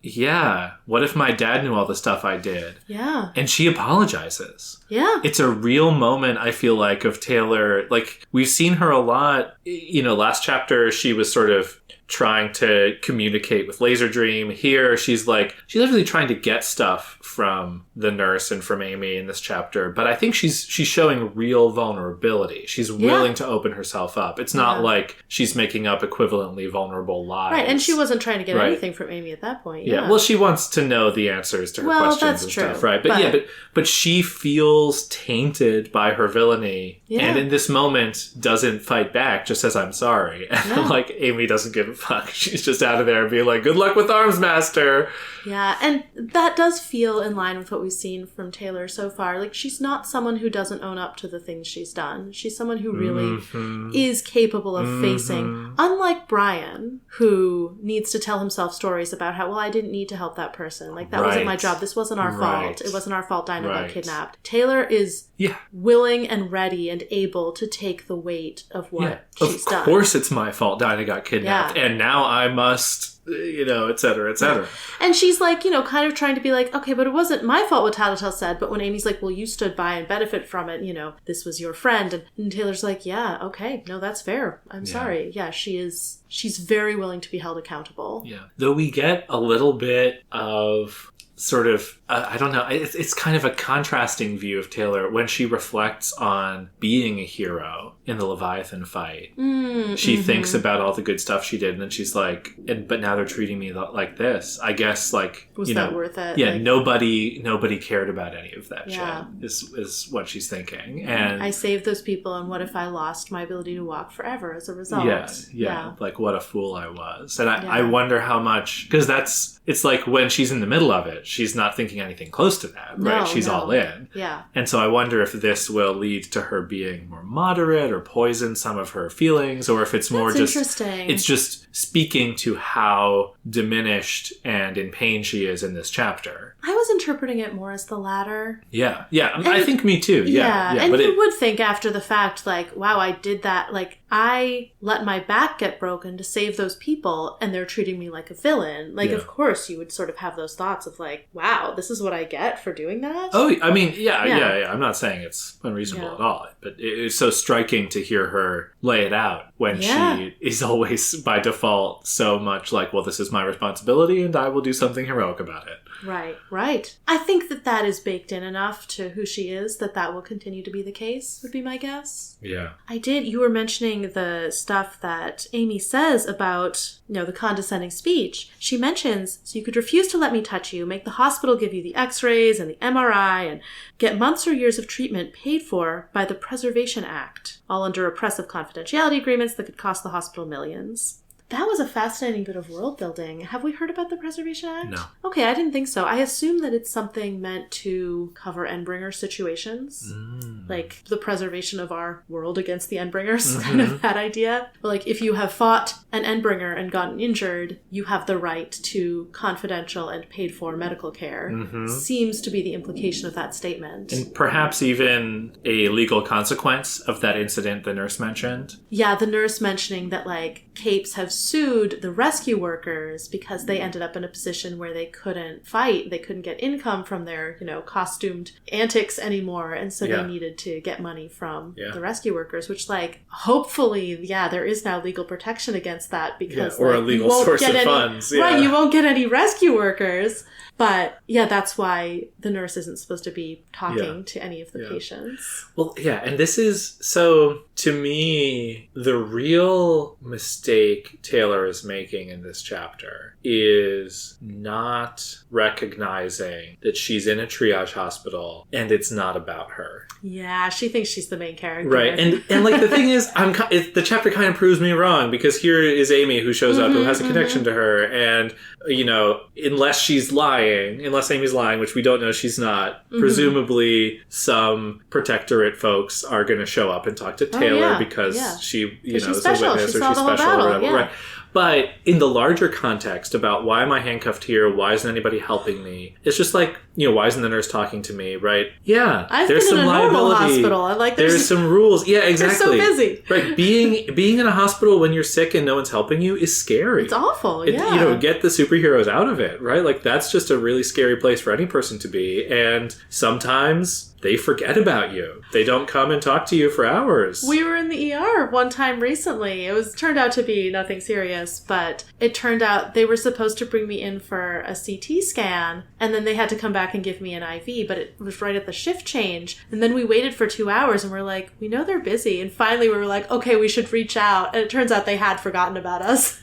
what if my dad knew all the stuff I did? Yeah. And she apologizes. Yeah. It's a real moment, I feel like, of Taylor. Like, we've seen her a lot. Last chapter, she was sort of trying to communicate with Laser Dream. Here, she's literally trying to get stuff from the nurse and from Amy in this chapter, but I think she's showing real vulnerability. She's willing to open herself up. It's not like she's making up equivalently vulnerable lies. Right, and she wasn't trying to get anything from Amy at that point. Yeah, well, she wants to know the answers to her questions and stuff, right? But she feels tainted by her villainy, and in this moment doesn't fight back, just says, I'm sorry. And like, Amy doesn't give a fuck. She's just out of there and being like, good luck with arms, master. Yeah, and that does feel in line with what we've seen from Taylor so far. Like, she's not someone who doesn't own up to the things she's done. She's someone who really is capable of facing, unlike Brian, who needs to tell himself stories about how, well, I didn't need to help that person. Like, that wasn't my job. This wasn't our fault. It wasn't our fault Dinah got kidnapped. Taylor is willing and ready and able to take the weight of what she's done. Of course it's my fault Dinah got kidnapped. And now I must... et cetera, et cetera. And she's like, kind of trying to be like, okay, but it wasn't my fault what Tattletale said. But when Amy's like, well, you stood by and benefit from it, this was your friend. And Taylor's like, yeah, okay, no, that's fair. I'm sorry. Yeah, she's very willing to be held accountable. Yeah. Though we get a little bit of sort of, I don't know, it's kind of a contrasting view of Taylor when she reflects on being a hero in the Leviathan fight. She thinks about all the good stuff she did, and then she's like, but now they're treating me like this. I guess, like, was that worth it? Yeah, like, nobody cared about any of that shit, is what she's thinking. And I saved those people, and what if I lost my ability to walk forever as a result? Yeah. Like, what a fool I was. And I wonder how much, because it's like when she's in the middle of it, she's not thinking anything close to that, right? She's all in. Yeah. And so I wonder if this will lead to her being more moderate or poison some of her feelings, or if it's more it's just speaking to how diminished and in pain she is in this chapter. I was interpreting it more as the latter. Yeah. I think me too. Yeah. And you would think after the fact, like, wow, I did that. Like, I let my back get broken to save those people, and they're treating me like a villain. Like, of course, you would sort of have those thoughts of like, wow, this is what I get for doing that? Oh, I mean, yeah. I'm not saying it's unreasonable at all, but it's so striking to hear her lay it out when she is always, by default, so much like, well, this is my responsibility, and I will do something heroic about it. Right. I think that is baked in enough to who she is that will continue to be the case, would be my guess. Yeah. You were mentioning the stuff that Amy says about, the condescending speech. She mentions, so you could refuse to let me touch you, make the hospital give you the x-rays and the MRI, and get months or years of treatment paid for by the Preservation Act, all under oppressive confidentiality agreements that could cost the hospital millions. That was a fascinating bit of world building. Have we heard about the Preservation Act? No. Okay, I didn't think so. I assume that it's something meant to cover Endbringer situations. Like the preservation of our world against the Endbringers, kind of that idea. But like, if you have fought an Endbringer and gotten injured, you have the right to confidential and paid for medical care. Seems to be the implication of that statement. And perhaps even a legal consequence of that incident the nurse mentioned. Yeah, the nurse mentioning that like capes have sued the rescue workers because they ended up in a position where they couldn't fight. They couldn't get income from their, costumed antics anymore. And so they needed to get money from the rescue workers, which like, hopefully, there is now legal protection against that because or a legal source of funds. Right, you won't get any rescue workers. But that's why the nurse isn't supposed to be talking to any of the patients. Well, and this is, so to me, the real mistake Taylor is making in this chapter is not recognizing that she's in a triage hospital and it's not about her. Yeah, she thinks she's the main character. Right, and like the thing is, the chapter kind of proves me wrong, because here is Amy who shows up, who has a connection to her, and, unless Amy's lying, which we don't know she's not, presumably some Protectorate folks are going to show up and talk to Taylor because she, is a witness, or she's special or whatever. Right. But in the larger context about why am I handcuffed here? Why isn't anybody helping me? It's just like, why isn't the nurse talking to me? Right? Yeah. There's some liability. Hospital. There's some rules. Yeah, exactly. They're so busy. Right. Being in a hospital when you're sick and no one's helping you is scary. It's awful. Yeah. Get the superheroes out of it. Right? Like, that's just a really scary place for any person to be. And sometimes they forget about you. They don't come and talk to you for hours. We were in the ER one time recently. It turned out to be nothing serious, but it turned out they were supposed to bring me in for a CT scan, and then they had to come back and give me an IV, but it was right at the shift change. And then we waited for 2 hours, and we're like, we know they're busy. And finally we were like, okay, we should reach out. And it turns out they had forgotten about us.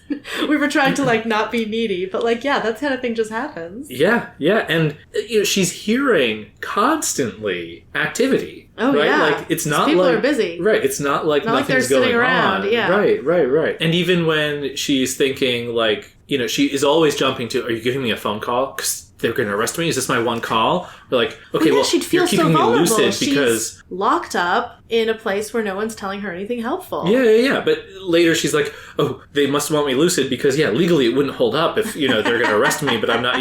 We were trying to, like, not be needy, but, like, yeah, that kind of thing just happens. Yeah. And, she's hearing constantly activity. Oh, right? yeah. Like, it's not people like... are busy. Right. It's not like not nothing's like they're going sitting around. on. Yeah. Right. And even when she's thinking, like, she is always jumping to, are you giving me a phone call? Because they're going to arrest me? Is this my one call? We're like, okay, well, she'd feel you're keeping so me lucid She's because... locked up in a place where no one's telling her anything helpful. Yeah. But later she's like, oh, they must want me lucid because, yeah, legally it wouldn't hold up if, they're going to arrest me, but I'm not,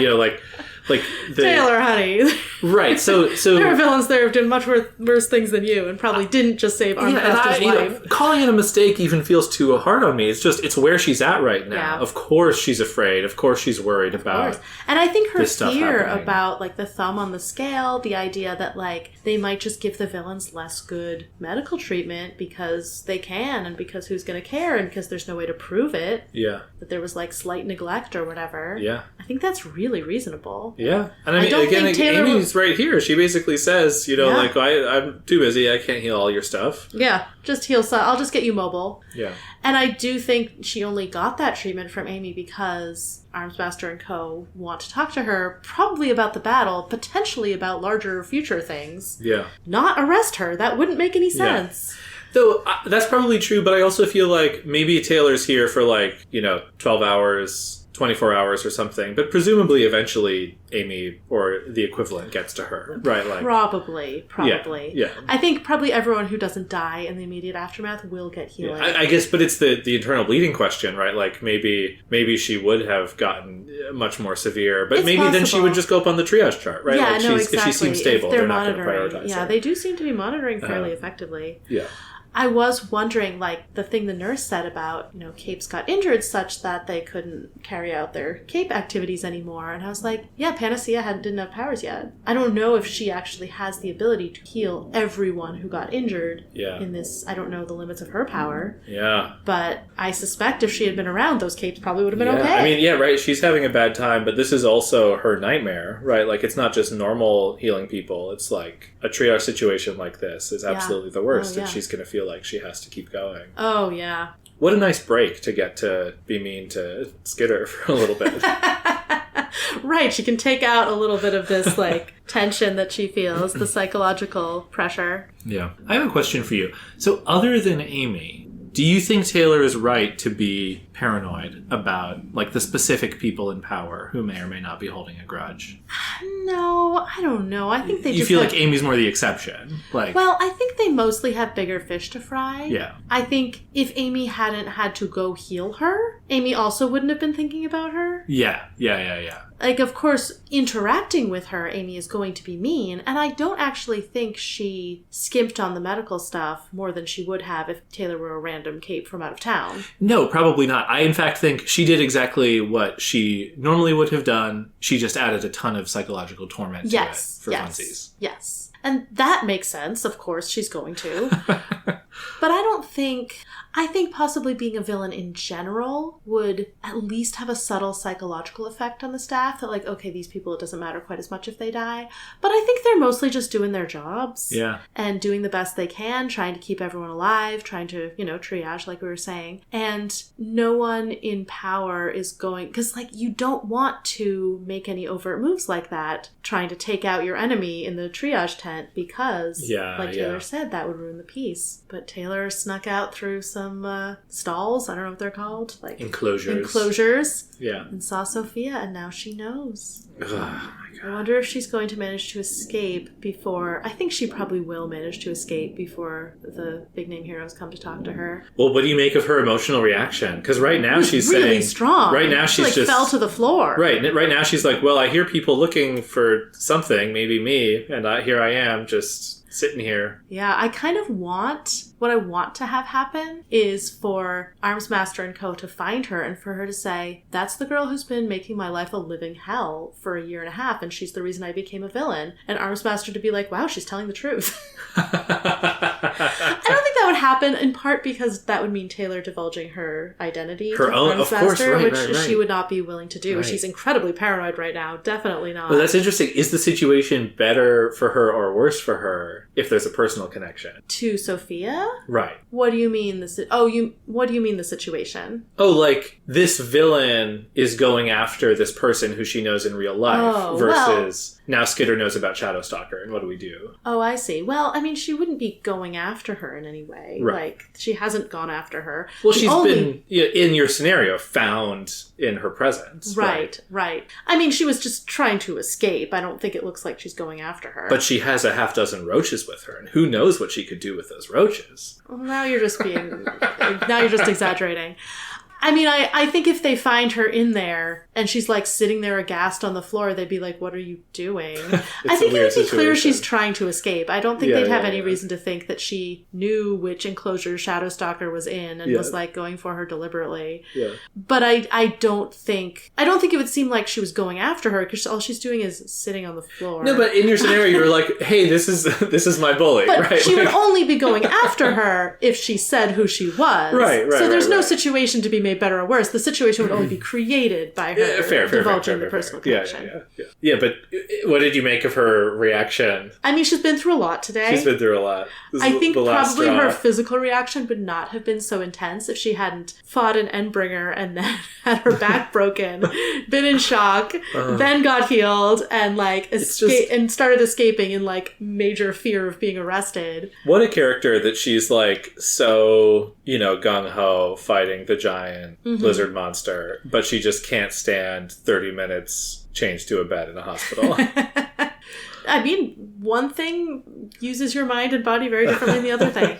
Taylor, honey. Right, so... There are villains there who've done much worse things than you and probably didn't just save Armcaster's life. Calling it a mistake even feels too hard on me. It's where she's at right now. Yeah. Of course she's afraid. Of course she's worried about. And I think her fear happening. about, like, the thumb on the scale, the idea that, like, they might just give the villains less good medical treatment because they can and because who's going to care and because there's no way to prove it. Yeah. That there was, like, slight neglect or whatever. Yeah. I think that's really reasonable. Yeah. And I mean, again, Amy's right here. She basically says, like, I'm too busy. I can't heal all your stuff. Yeah. Just heal some. I'll just get you mobile. Yeah. And I do think she only got that treatment from Amy because Armsmaster and co. want to talk to her, probably about the battle, potentially about larger future things. Yeah. Not arrest her. That wouldn't make any sense. Yeah. Though, that's probably true, but I also feel like maybe Taylor's here for, like, 12 hours... 24 hours or something, but presumably eventually Amy or the equivalent gets to her, right? Like probably. Yeah. I think probably everyone who doesn't die in the immediate aftermath will get healing. Yeah. I guess, but it's the internal bleeding question, right? Like maybe she would have gotten much more severe, but maybe possible. Then she would just go up on the triage chart, right? Yeah, like no, exactly. If she seems stable, they're not going to prioritize her. They do seem to be monitoring fairly effectively. Yeah. I was wondering, like, the thing the nurse said about, capes got injured such that they couldn't carry out their cape activities anymore. And I was like, yeah, Panacea didn't have powers yet. I don't know if she actually has the ability to heal everyone who got injured in this. I don't know the limits of her power. Yeah. But I suspect if she had been around, those capes probably would have been okay. I mean, right. She's having a bad time, but this is also her nightmare, right? Like, it's not just normal healing people. It's like a triage situation like this is absolutely the worst. And she's going to feel like she has to keep going. Oh, yeah. What a nice break to get to be mean to Skitter for a little bit. Right, she can take out a little bit of this, like, tension that she feels, the psychological pressure. Yeah. I have a question for you. So, other than Amy, do you think Taylor is right to be paranoid about, like, the specific people in power who may or may not be holding a grudge? No, I don't know. I think they You feel like Amy's more the exception. Well, I think they mostly have bigger fish to fry. Yeah. I think if Amy hadn't had to go heal her, Amy also wouldn't have been thinking about her. Yeah. Like, of course, interacting with her, Amy is going to be mean, and I don't actually think she skimped on the medical stuff more than she would have if Taylor were a random cape from out of town. No, probably not. I, in fact, think she did exactly what she normally would have done. She just added a ton of psychological torment to it for funsies. Yes. And that makes sense, of course, she's going to. But I think possibly being a villain in general would at least have a subtle psychological effect on the staff that, like, okay, these people, it doesn't matter quite as much if they die. But I think they're mostly just doing their jobs. Yeah. And doing the best they can, trying to keep everyone alive, trying to, triage, like we were saying. And no one in power is going, because, like, you don't want to make any overt moves like that, trying to take out your enemy in the triage tent because, like Taylor said, that would ruin the peace. But Taylor snuck out through some stalls, I don't know what they're called, like enclosures, and saw Sophia, and now she knows. Oh my God. I wonder if she's going to manage to escape before. I think she probably will manage to escape before the big name heroes come to talk to her. Well, what do you make of her emotional reaction? Because right now she's really saying strong. Right now she's she, like, fell to the floor. Right now she's like, well, I hear people looking for something, maybe me, and here I am, just sitting here. Yeah, I kind of what I want to have happen is for Armsmaster and co. to find her and for her to say, that's the girl who's been making my life a living hell for 1.5 years, and she's the reason I became a villain. And Armsmaster to be like, wow, she's telling the truth. I don't think that would happen, in part because that would mean Taylor divulging her identity to Armsmaster, which she would not be willing to do. Right. She's incredibly paranoid right now. Definitely not. Well, that's interesting. Is the situation better for her or worse for her if there's a personal connection? To Sophia? Right. What do you mean? What do you mean the situation? Oh, like this villain is going after this person who she knows in real life versus... Now Skitter knows about Shadow Stalker, and what do we do? Oh, I see. Well, I mean, she wouldn't be going after her in any way. Right. Like, she hasn't gone after her. Well, she's been, in your scenario, found in her presence. Right. I mean, she was just trying to escape. I don't think it looks like she's going after her. But she has a half dozen roaches with her, and who knows what she could do with those roaches? Well, now you're just exaggerating. I mean, I think if they find her in there and she's like sitting there aghast on the floor, they'd be like, what are you doing? I think it would be clear she's trying to escape. I don't think they'd have any reason to think that she knew which enclosure Shadow Stalker was in and was like going for her deliberately. Yeah. But I don't think it would seem like she was going after her because all she's doing is sitting on the floor. No, but in your scenario, you were like, hey, this is my bully. But right? She would only be going after her if she said who she was. Right. So there's no situation to be made better or worse. The situation would only be created by her divulging the personal connection. Yeah, but what did you make of her reaction? I mean, she's been through a lot today. She's been through a lot. I think probably her physical reaction would not have been so intense if she hadn't fought an Endbringer and then had her back broken, been in shock, then got healed, and and started escaping in like major fear of being arrested. What a character that she's like so, gung-ho fighting the giant lizard monster, but she just can't stand 30 minutes chained to a bed in a hospital. I mean, one thing uses your mind and body very differently than the other thing.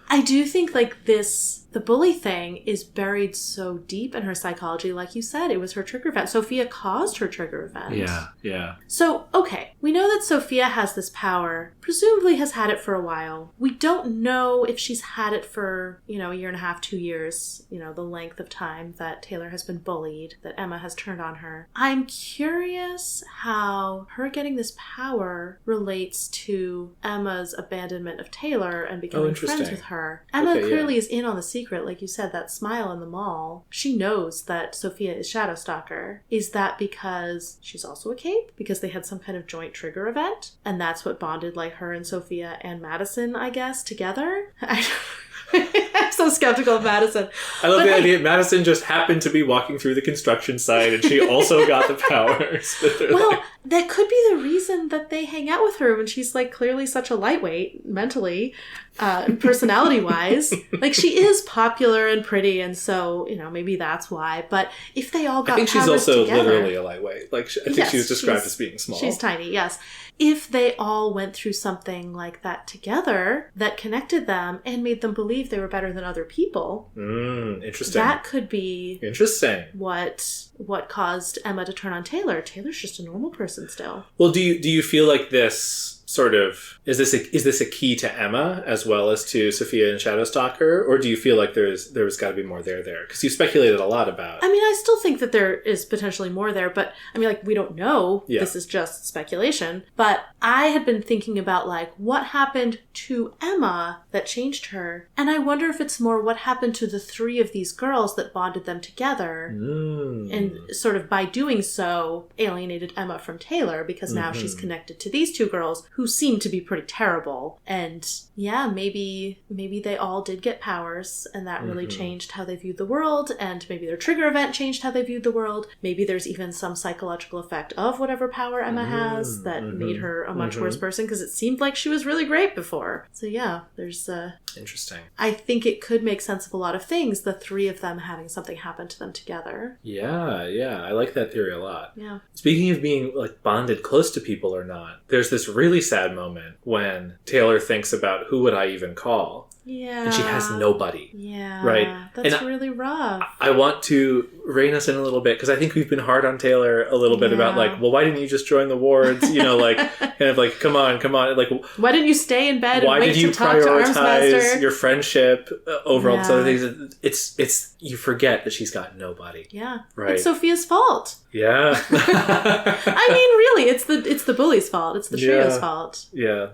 I do think the bully thing is buried so deep in her psychology. Like you said, it was her trigger event. Sophia caused her trigger event. Yeah. So, okay, we know that Sophia has this power, presumably has had it for a while. We don't know if she's had it for, a year and a half, 2 years, the length of time that Taylor has been bullied, that Emma has turned on her. I'm curious how her getting this power relates to Emma's abandonment of Taylor and becoming friends with her. Emma clearly is in on the secret. Like you said, that smile in the mall. She knows that Sophia is Shadow Stalker. Is that because she's also a cape? Because they had some kind of joint trigger event? And that's what bonded like her and Sophia and Madison, I guess, together? I'm so skeptical of Madison. I love the idea. Madison just happened to be walking through the construction site and she also got the powers. Well, that could be the reason that they hang out with her when she's like clearly such a lightweight mentally, personality-wise. Like she is popular and pretty, and so, maybe that's why. But if they all got powers together... I think she's also literally a lightweight. Like I think she was described as being small. She's tiny, yes. If they all went through something like that together that connected them and made them believe they were better than other people. Interesting. That could be interesting. What caused Emma to turn on Taylor. Taylor's just a normal person still. Well, do you feel like this sort of is this a key to Emma as well as to Sophia and Shadow Stalker, or do you feel like there's got to be more there? Because you speculated a lot about. I mean, I still think that there is potentially more there, but I mean, like we don't know. Yeah. This is just speculation. But I had been thinking about like what happened to Emma that changed her, and I wonder if it's more what happened to the three of these girls that bonded them together, and sort of by doing so alienated Emma from Taylor because now she's connected to these two girls who seem to be pretty terrible. And yeah, maybe they all did get powers and that really changed how they viewed the world, and maybe their trigger event changed how they viewed the world. Maybe there's even some psychological effect of whatever power Emma has that made her a much worse person, because it seemed like she was really great before. So yeah, there's interesting. I think it could make sense of a lot of things, the three of them having something happen to them together. Yeah, I like that theory a lot. Yeah. Speaking of being like bonded close to people or not, there's this really sad moment when Taylor thinks about who would I even call. Yeah. And she has nobody. Yeah. Right? That's really rough. I want to rein us in a little bit because I think we've been hard on Taylor a little bit about like, well, why didn't you just join the wards? You know, like, kind of like, come on. Like, why didn't you stay in bed and wait to talk to Why did you prioritize your friendship over all these other things? It's you forget that she's got nobody. Yeah. Right. It's Sophia's fault. Yeah. I mean, really, it's the bully's fault. It's the trio's fault. Yeah.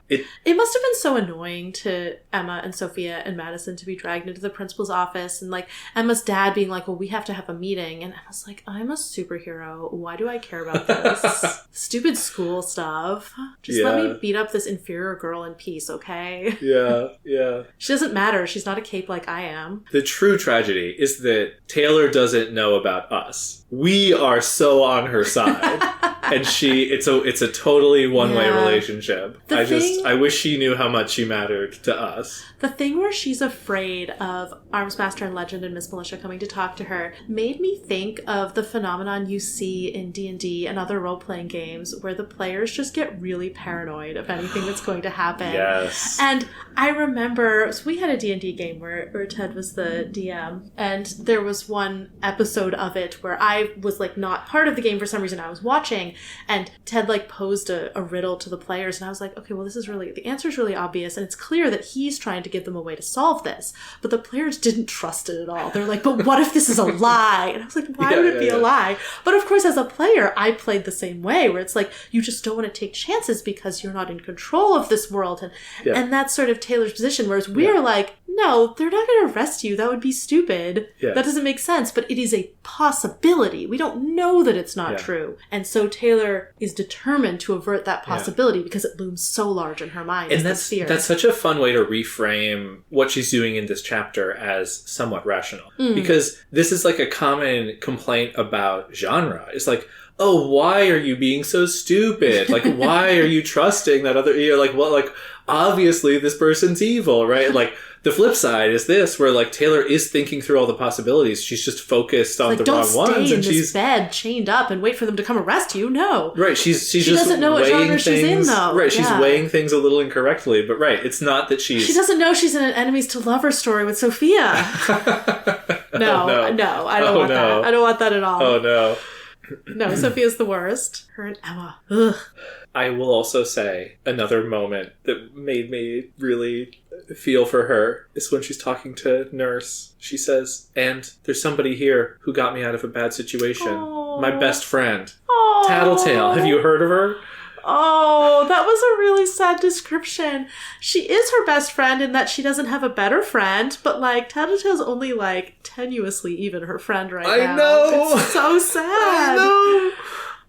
It must have been so annoying to Emma and Sophia and Madison to be dragged into the principal's office, and like Emma's dad being like, well, we have to have a meeting, and Emma's like, I'm a superhero. Why do I care about this? Stupid school stuff. Just let me beat up this inferior girl in peace, okay? Yeah. Yeah. She doesn't matter. She's not a cape like I am. The true tragedy is that Taylor doesn't know about us. We are so on her side. And it's a totally one-way relationship. I wish she knew how much she mattered to us. The thing where she's afraid of Armsmaster and Legend and Miss Militia coming to talk to her made me think of the phenomenon you see in D&D and other role-playing games where the players just get really paranoid of anything that's going to happen. Yes. And I remember, so we had a D&D game where Ted was the DM, and there was one episode of it where I was like not part of the game for some reason. I was watching, and Ted like posed a riddle to the players, and I was like, okay, well, the answer is really obvious, and it's clear that he's trying to give them a way to solve this, but the players didn't trust it at all. They're like, but what if this is a lie? And I was like, why would it be a lie? But of course, as a player, I played the same way, where it's like, you just don't want to take chances because you're not in control of this world, and that's sort of Taylor's position, whereas we're like, no, they're not going to arrest you. That would be stupid. Yeah. That doesn't make sense. But it is a possibility. We don't know that it's not true. And so Taylor is determined to avert that possibility because it looms so large in her mind. And that's such a fun way to reframe what she's doing in this chapter as somewhat rational. Because this is like a common complaint about genre. It's like, oh, why are you being so stupid? Like, why are you trusting that other... You're like, well, like, obviously this person's evil, right? Like, the flip side is this, where like Taylor is thinking through all the possibilities. She's just focused on the wrong ones, and she's in this bed chained up and wait for them to come arrest you. No, right? She just doesn't know what genre she's in, though. Right? She's weighing things a little incorrectly, but right, it's not that she doesn't know she's in an enemies to lovers story with Sophia. No, I don't want that. I don't want that at all. Oh no. No, Sophia's the worst. Her and Emma. Ugh. I will also say another moment that made me really feel for her is when she's talking to Nurse. She says, and there's somebody here who got me out of a bad situation. Aww. My best friend. Aww. Tattletale. Have you heard of her? Oh, that was a really sad description. She is her best friend in that she doesn't have a better friend, but like Tattletale's only like tenuously even her friend now. I know. It's so sad. I know.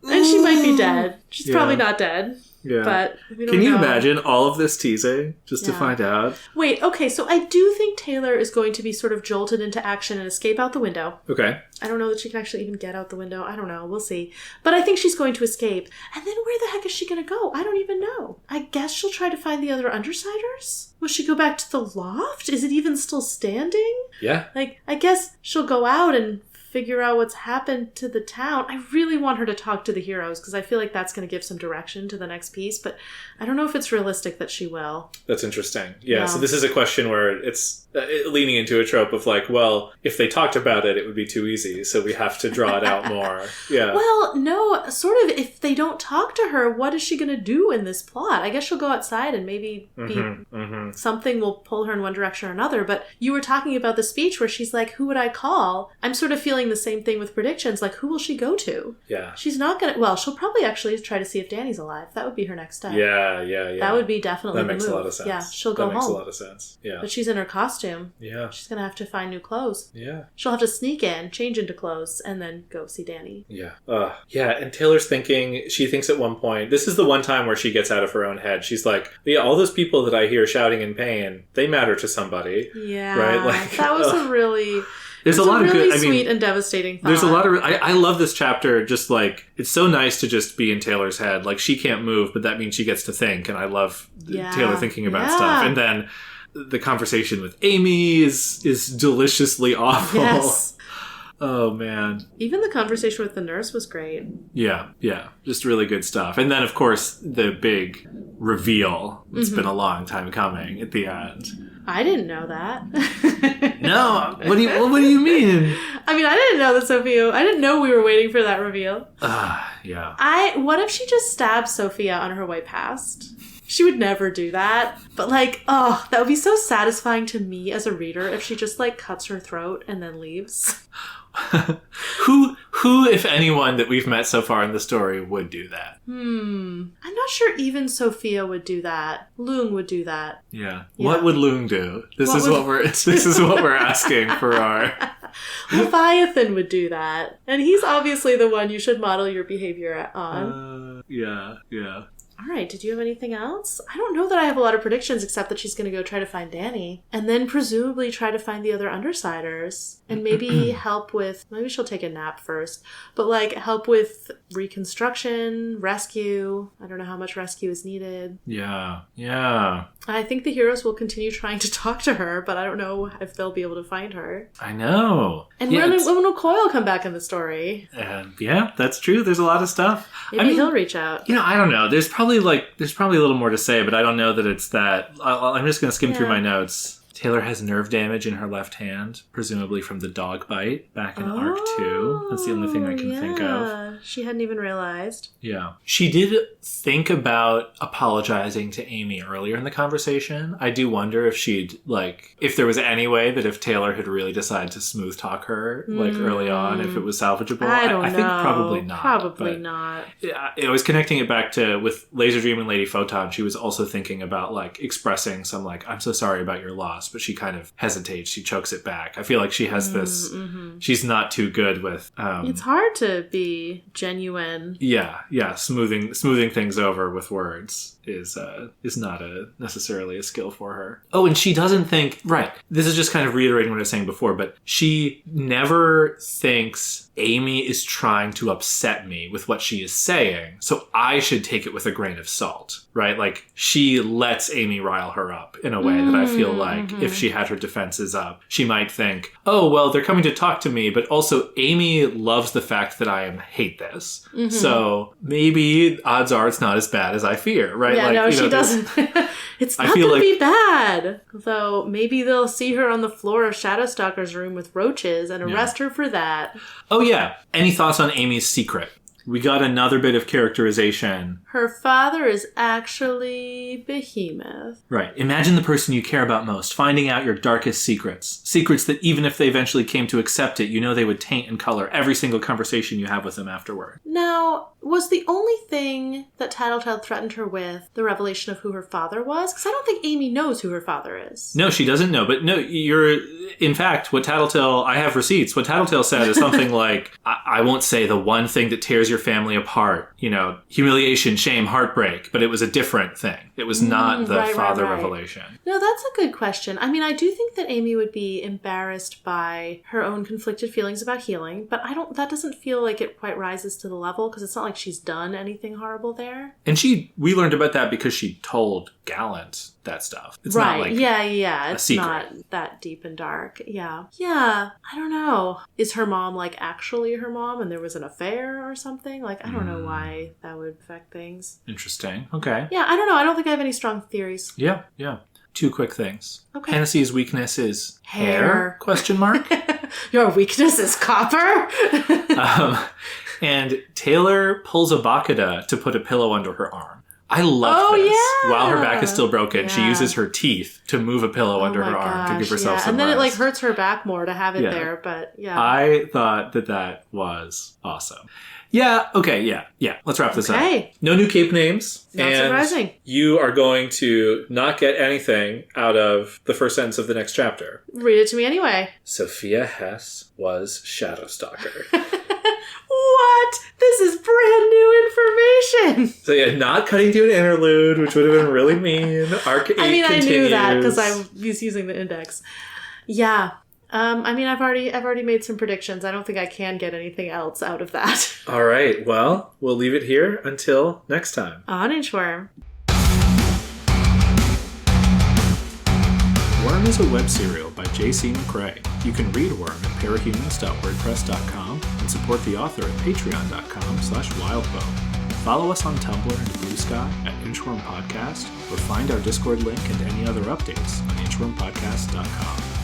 And she might be dead. She's probably not dead. Yeah. But we don't Can you know. imagine all of this teasing just to find out? Wait, okay, so I do think Taylor is going to be sort of jolted into action and escape out the window. Okay. I don't know that she can actually even get out the window. I don't know. We'll see. But I think she's going to escape. And then where the heck is she going to go? I don't even know. I guess she'll try to find the other Undersiders? Will she go back to the loft? Is it even still standing? Yeah. Like, I guess she'll go out and figure out what's happened to the town. I really want her to talk to the heroes because I feel like that's going to give some direction to the next piece, but I don't know if it's realistic that she will. That's interesting. Yeah, so this is a question where it's leaning into a trope of like, well, if they talked about it, it would be too easy, so we have to draw it out more. Yeah. Well, no, sort of, if they don't talk to her, what is she going to do in this plot? I guess she'll go outside and maybe something will pull her in one direction or another, but you were talking about the speech where she's like, who would I call? I'm sort of feeling the same thing with predictions, like, who will she go to? Yeah. She's not going to, well, she'll probably actually try to see if Danny's alive. That would be her next step. Yeah. That would be definitely the move. That makes a lot of sense. Yeah, she'll go home. That makes a lot of sense. Yeah. But she's in her costume. Yeah. She's going to have to find new clothes. Yeah. She'll have to sneak in, change into clothes, and then go see Danny. Yeah. Yeah, and Taylor's she thinks at one point, this is the one time where she gets out of her own head. She's like, yeah, all those people that I hear shouting in pain, they matter to somebody. Yeah. Right? Like, that was a really... There's a lot of really good, sweet and devastating thought. There's a lot of... I love this chapter, just like, it's so nice to just be in Taylor's head. Like, she can't move, but that means she gets to think, and I love Taylor thinking about stuff. And then the conversation with Amy is deliciously awful. Yes. Oh, man. Even the conversation with the nurse was great. Yeah. Just really good stuff. And then, of course, the big reveal. It's been a long time coming at the end. I didn't know that. No, what do you mean? I mean, I didn't know that Sophia. I didn't know we were waiting for that reveal. Yeah. What if she just stabbed Sophia on her way past? She would never do that. But like, oh, that would be so satisfying to me as a reader if she just like cuts her throat and then leaves. Who, if anyone that we've met so far in the story would do that? I'm not sure even Sophia would do that. Lung would do that. Yeah. What would Lung do? This is what we're asking for our... Leviathan would do that. And he's obviously the one you should model your behavior on. Yeah. All right, did you have anything else? I don't know that I have a lot of predictions except that she's going to go try to find Danny. And then presumably try to find the other Undersiders. And maybe help with... Maybe she'll take a nap first. But like help with reconstruction, rescue. I don't know how much rescue is needed. Yeah. I think the heroes will continue trying to talk to her, but I don't know if they'll be able to find her. I know. And when will Coil come back in the story? Yeah, that's true. There's a lot of stuff. Maybe he'll reach out. I don't know. There's probably a little more to say, but I don't know that it's that. I'm just going to skim through my notes. Taylor has nerve damage in her left hand, presumably from the dog bite back in Arc 2. That's the only thing I can think of. She hadn't even realized. Yeah. She did think about apologizing to Amy earlier in the conversation. I do wonder if if there was any way that if Taylor had really decided to smooth talk her, early on, if it was salvageable. I think probably not. Probably not. Yeah, I was connecting it back to, with Laser Dream and Lady Photon, she was also thinking about, expressing some, I'm so sorry about your loss, but she kind of hesitates. She chokes it back. I feel like she has this... She's not too good with... it's hard to be genuine. Yeah. Smoothing things over with words is not necessarily a skill for her. Oh, and she doesn't think... Right. This is just kind of reiterating what I was saying before, but she never thinks Amy is trying to upset me with what she is saying, so I should take it with a grain of salt, right? She lets Amy rile her up in a way that I feel like if she had her defenses up, she might think, oh, well, they're coming to talk to me, but also Amy loves the fact that I hate this. So maybe odds are it's not as bad as I fear, right? Yeah, she doesn't. It's not going to be bad. Though maybe they'll see her on the floor of Shadow Stalker's room with roaches and arrest her for that. Oh, yeah. Any thoughts on Amy's secret? We got another bit of characterization. Her father is actually Behemoth. Right. Imagine the person you care about most finding out your darkest secrets. Secrets that even if they eventually came to accept it, they would taint and color every single conversation you have with them afterward. Now, was the only thing that Tattletale threatened her with the revelation of who her father was? Because I don't think Amy knows who her father is. No, she doesn't know. But no, in fact, what Tattletale, I have receipts. What Tattletale said is something like, I won't say the one thing that tears your family apart, humiliation, shame, heartbreak, but it was a different thing. It was not the father revelation. No, that's a good question. I mean, I do think that Amy would be embarrassed by her own conflicted feelings about healing, but that doesn't feel like it quite rises to the level, because it's not like she's done anything horrible there. And we learned about that because she told Gallant that stuff. It's not like it's secret. Not that deep and dark. Yeah. I don't know. Is her mom actually her mom and there was an affair or something? I don't know why that would affect things. Interesting. Okay. Yeah, I don't know. I don't think I have any strong theories. Yeah. Two quick things. Okay. Hennessy's weakness is hair? Question mark. Your weakness is copper? And Taylor pulls a Bakada to put a pillow under her arm. I love this. Yeah. While her back is still broken, she uses her teeth to move a pillow under her arm to give herself some and then rest. It hurts her back more to have it there, but yeah. I thought that was awesome. Yeah, okay, yeah. Let's wrap this up. No new cape names. Not surprising. You are going to not get anything out of the first sentence of the next chapter. Read it to me anyway. Sophia Hess was Shadow Stalker. What? This is brand new information. So not cutting to an interlude, which would have been really mean. Arc 8 continues. I knew that because I was using the index. Yeah. I've already made some predictions. I don't think I can get anything else out of that. All right. Well, we'll leave it here until next time. On Inchworm. Worm is a web serial by J.C. McCrae. You can read Worm at parahumans.wordpress.com and support the author at patreon.com/wildbow. Follow us on Tumblr and Blue Sky at Inchworm Podcast, or find our Discord link and any other updates on inchwormpodcast.com.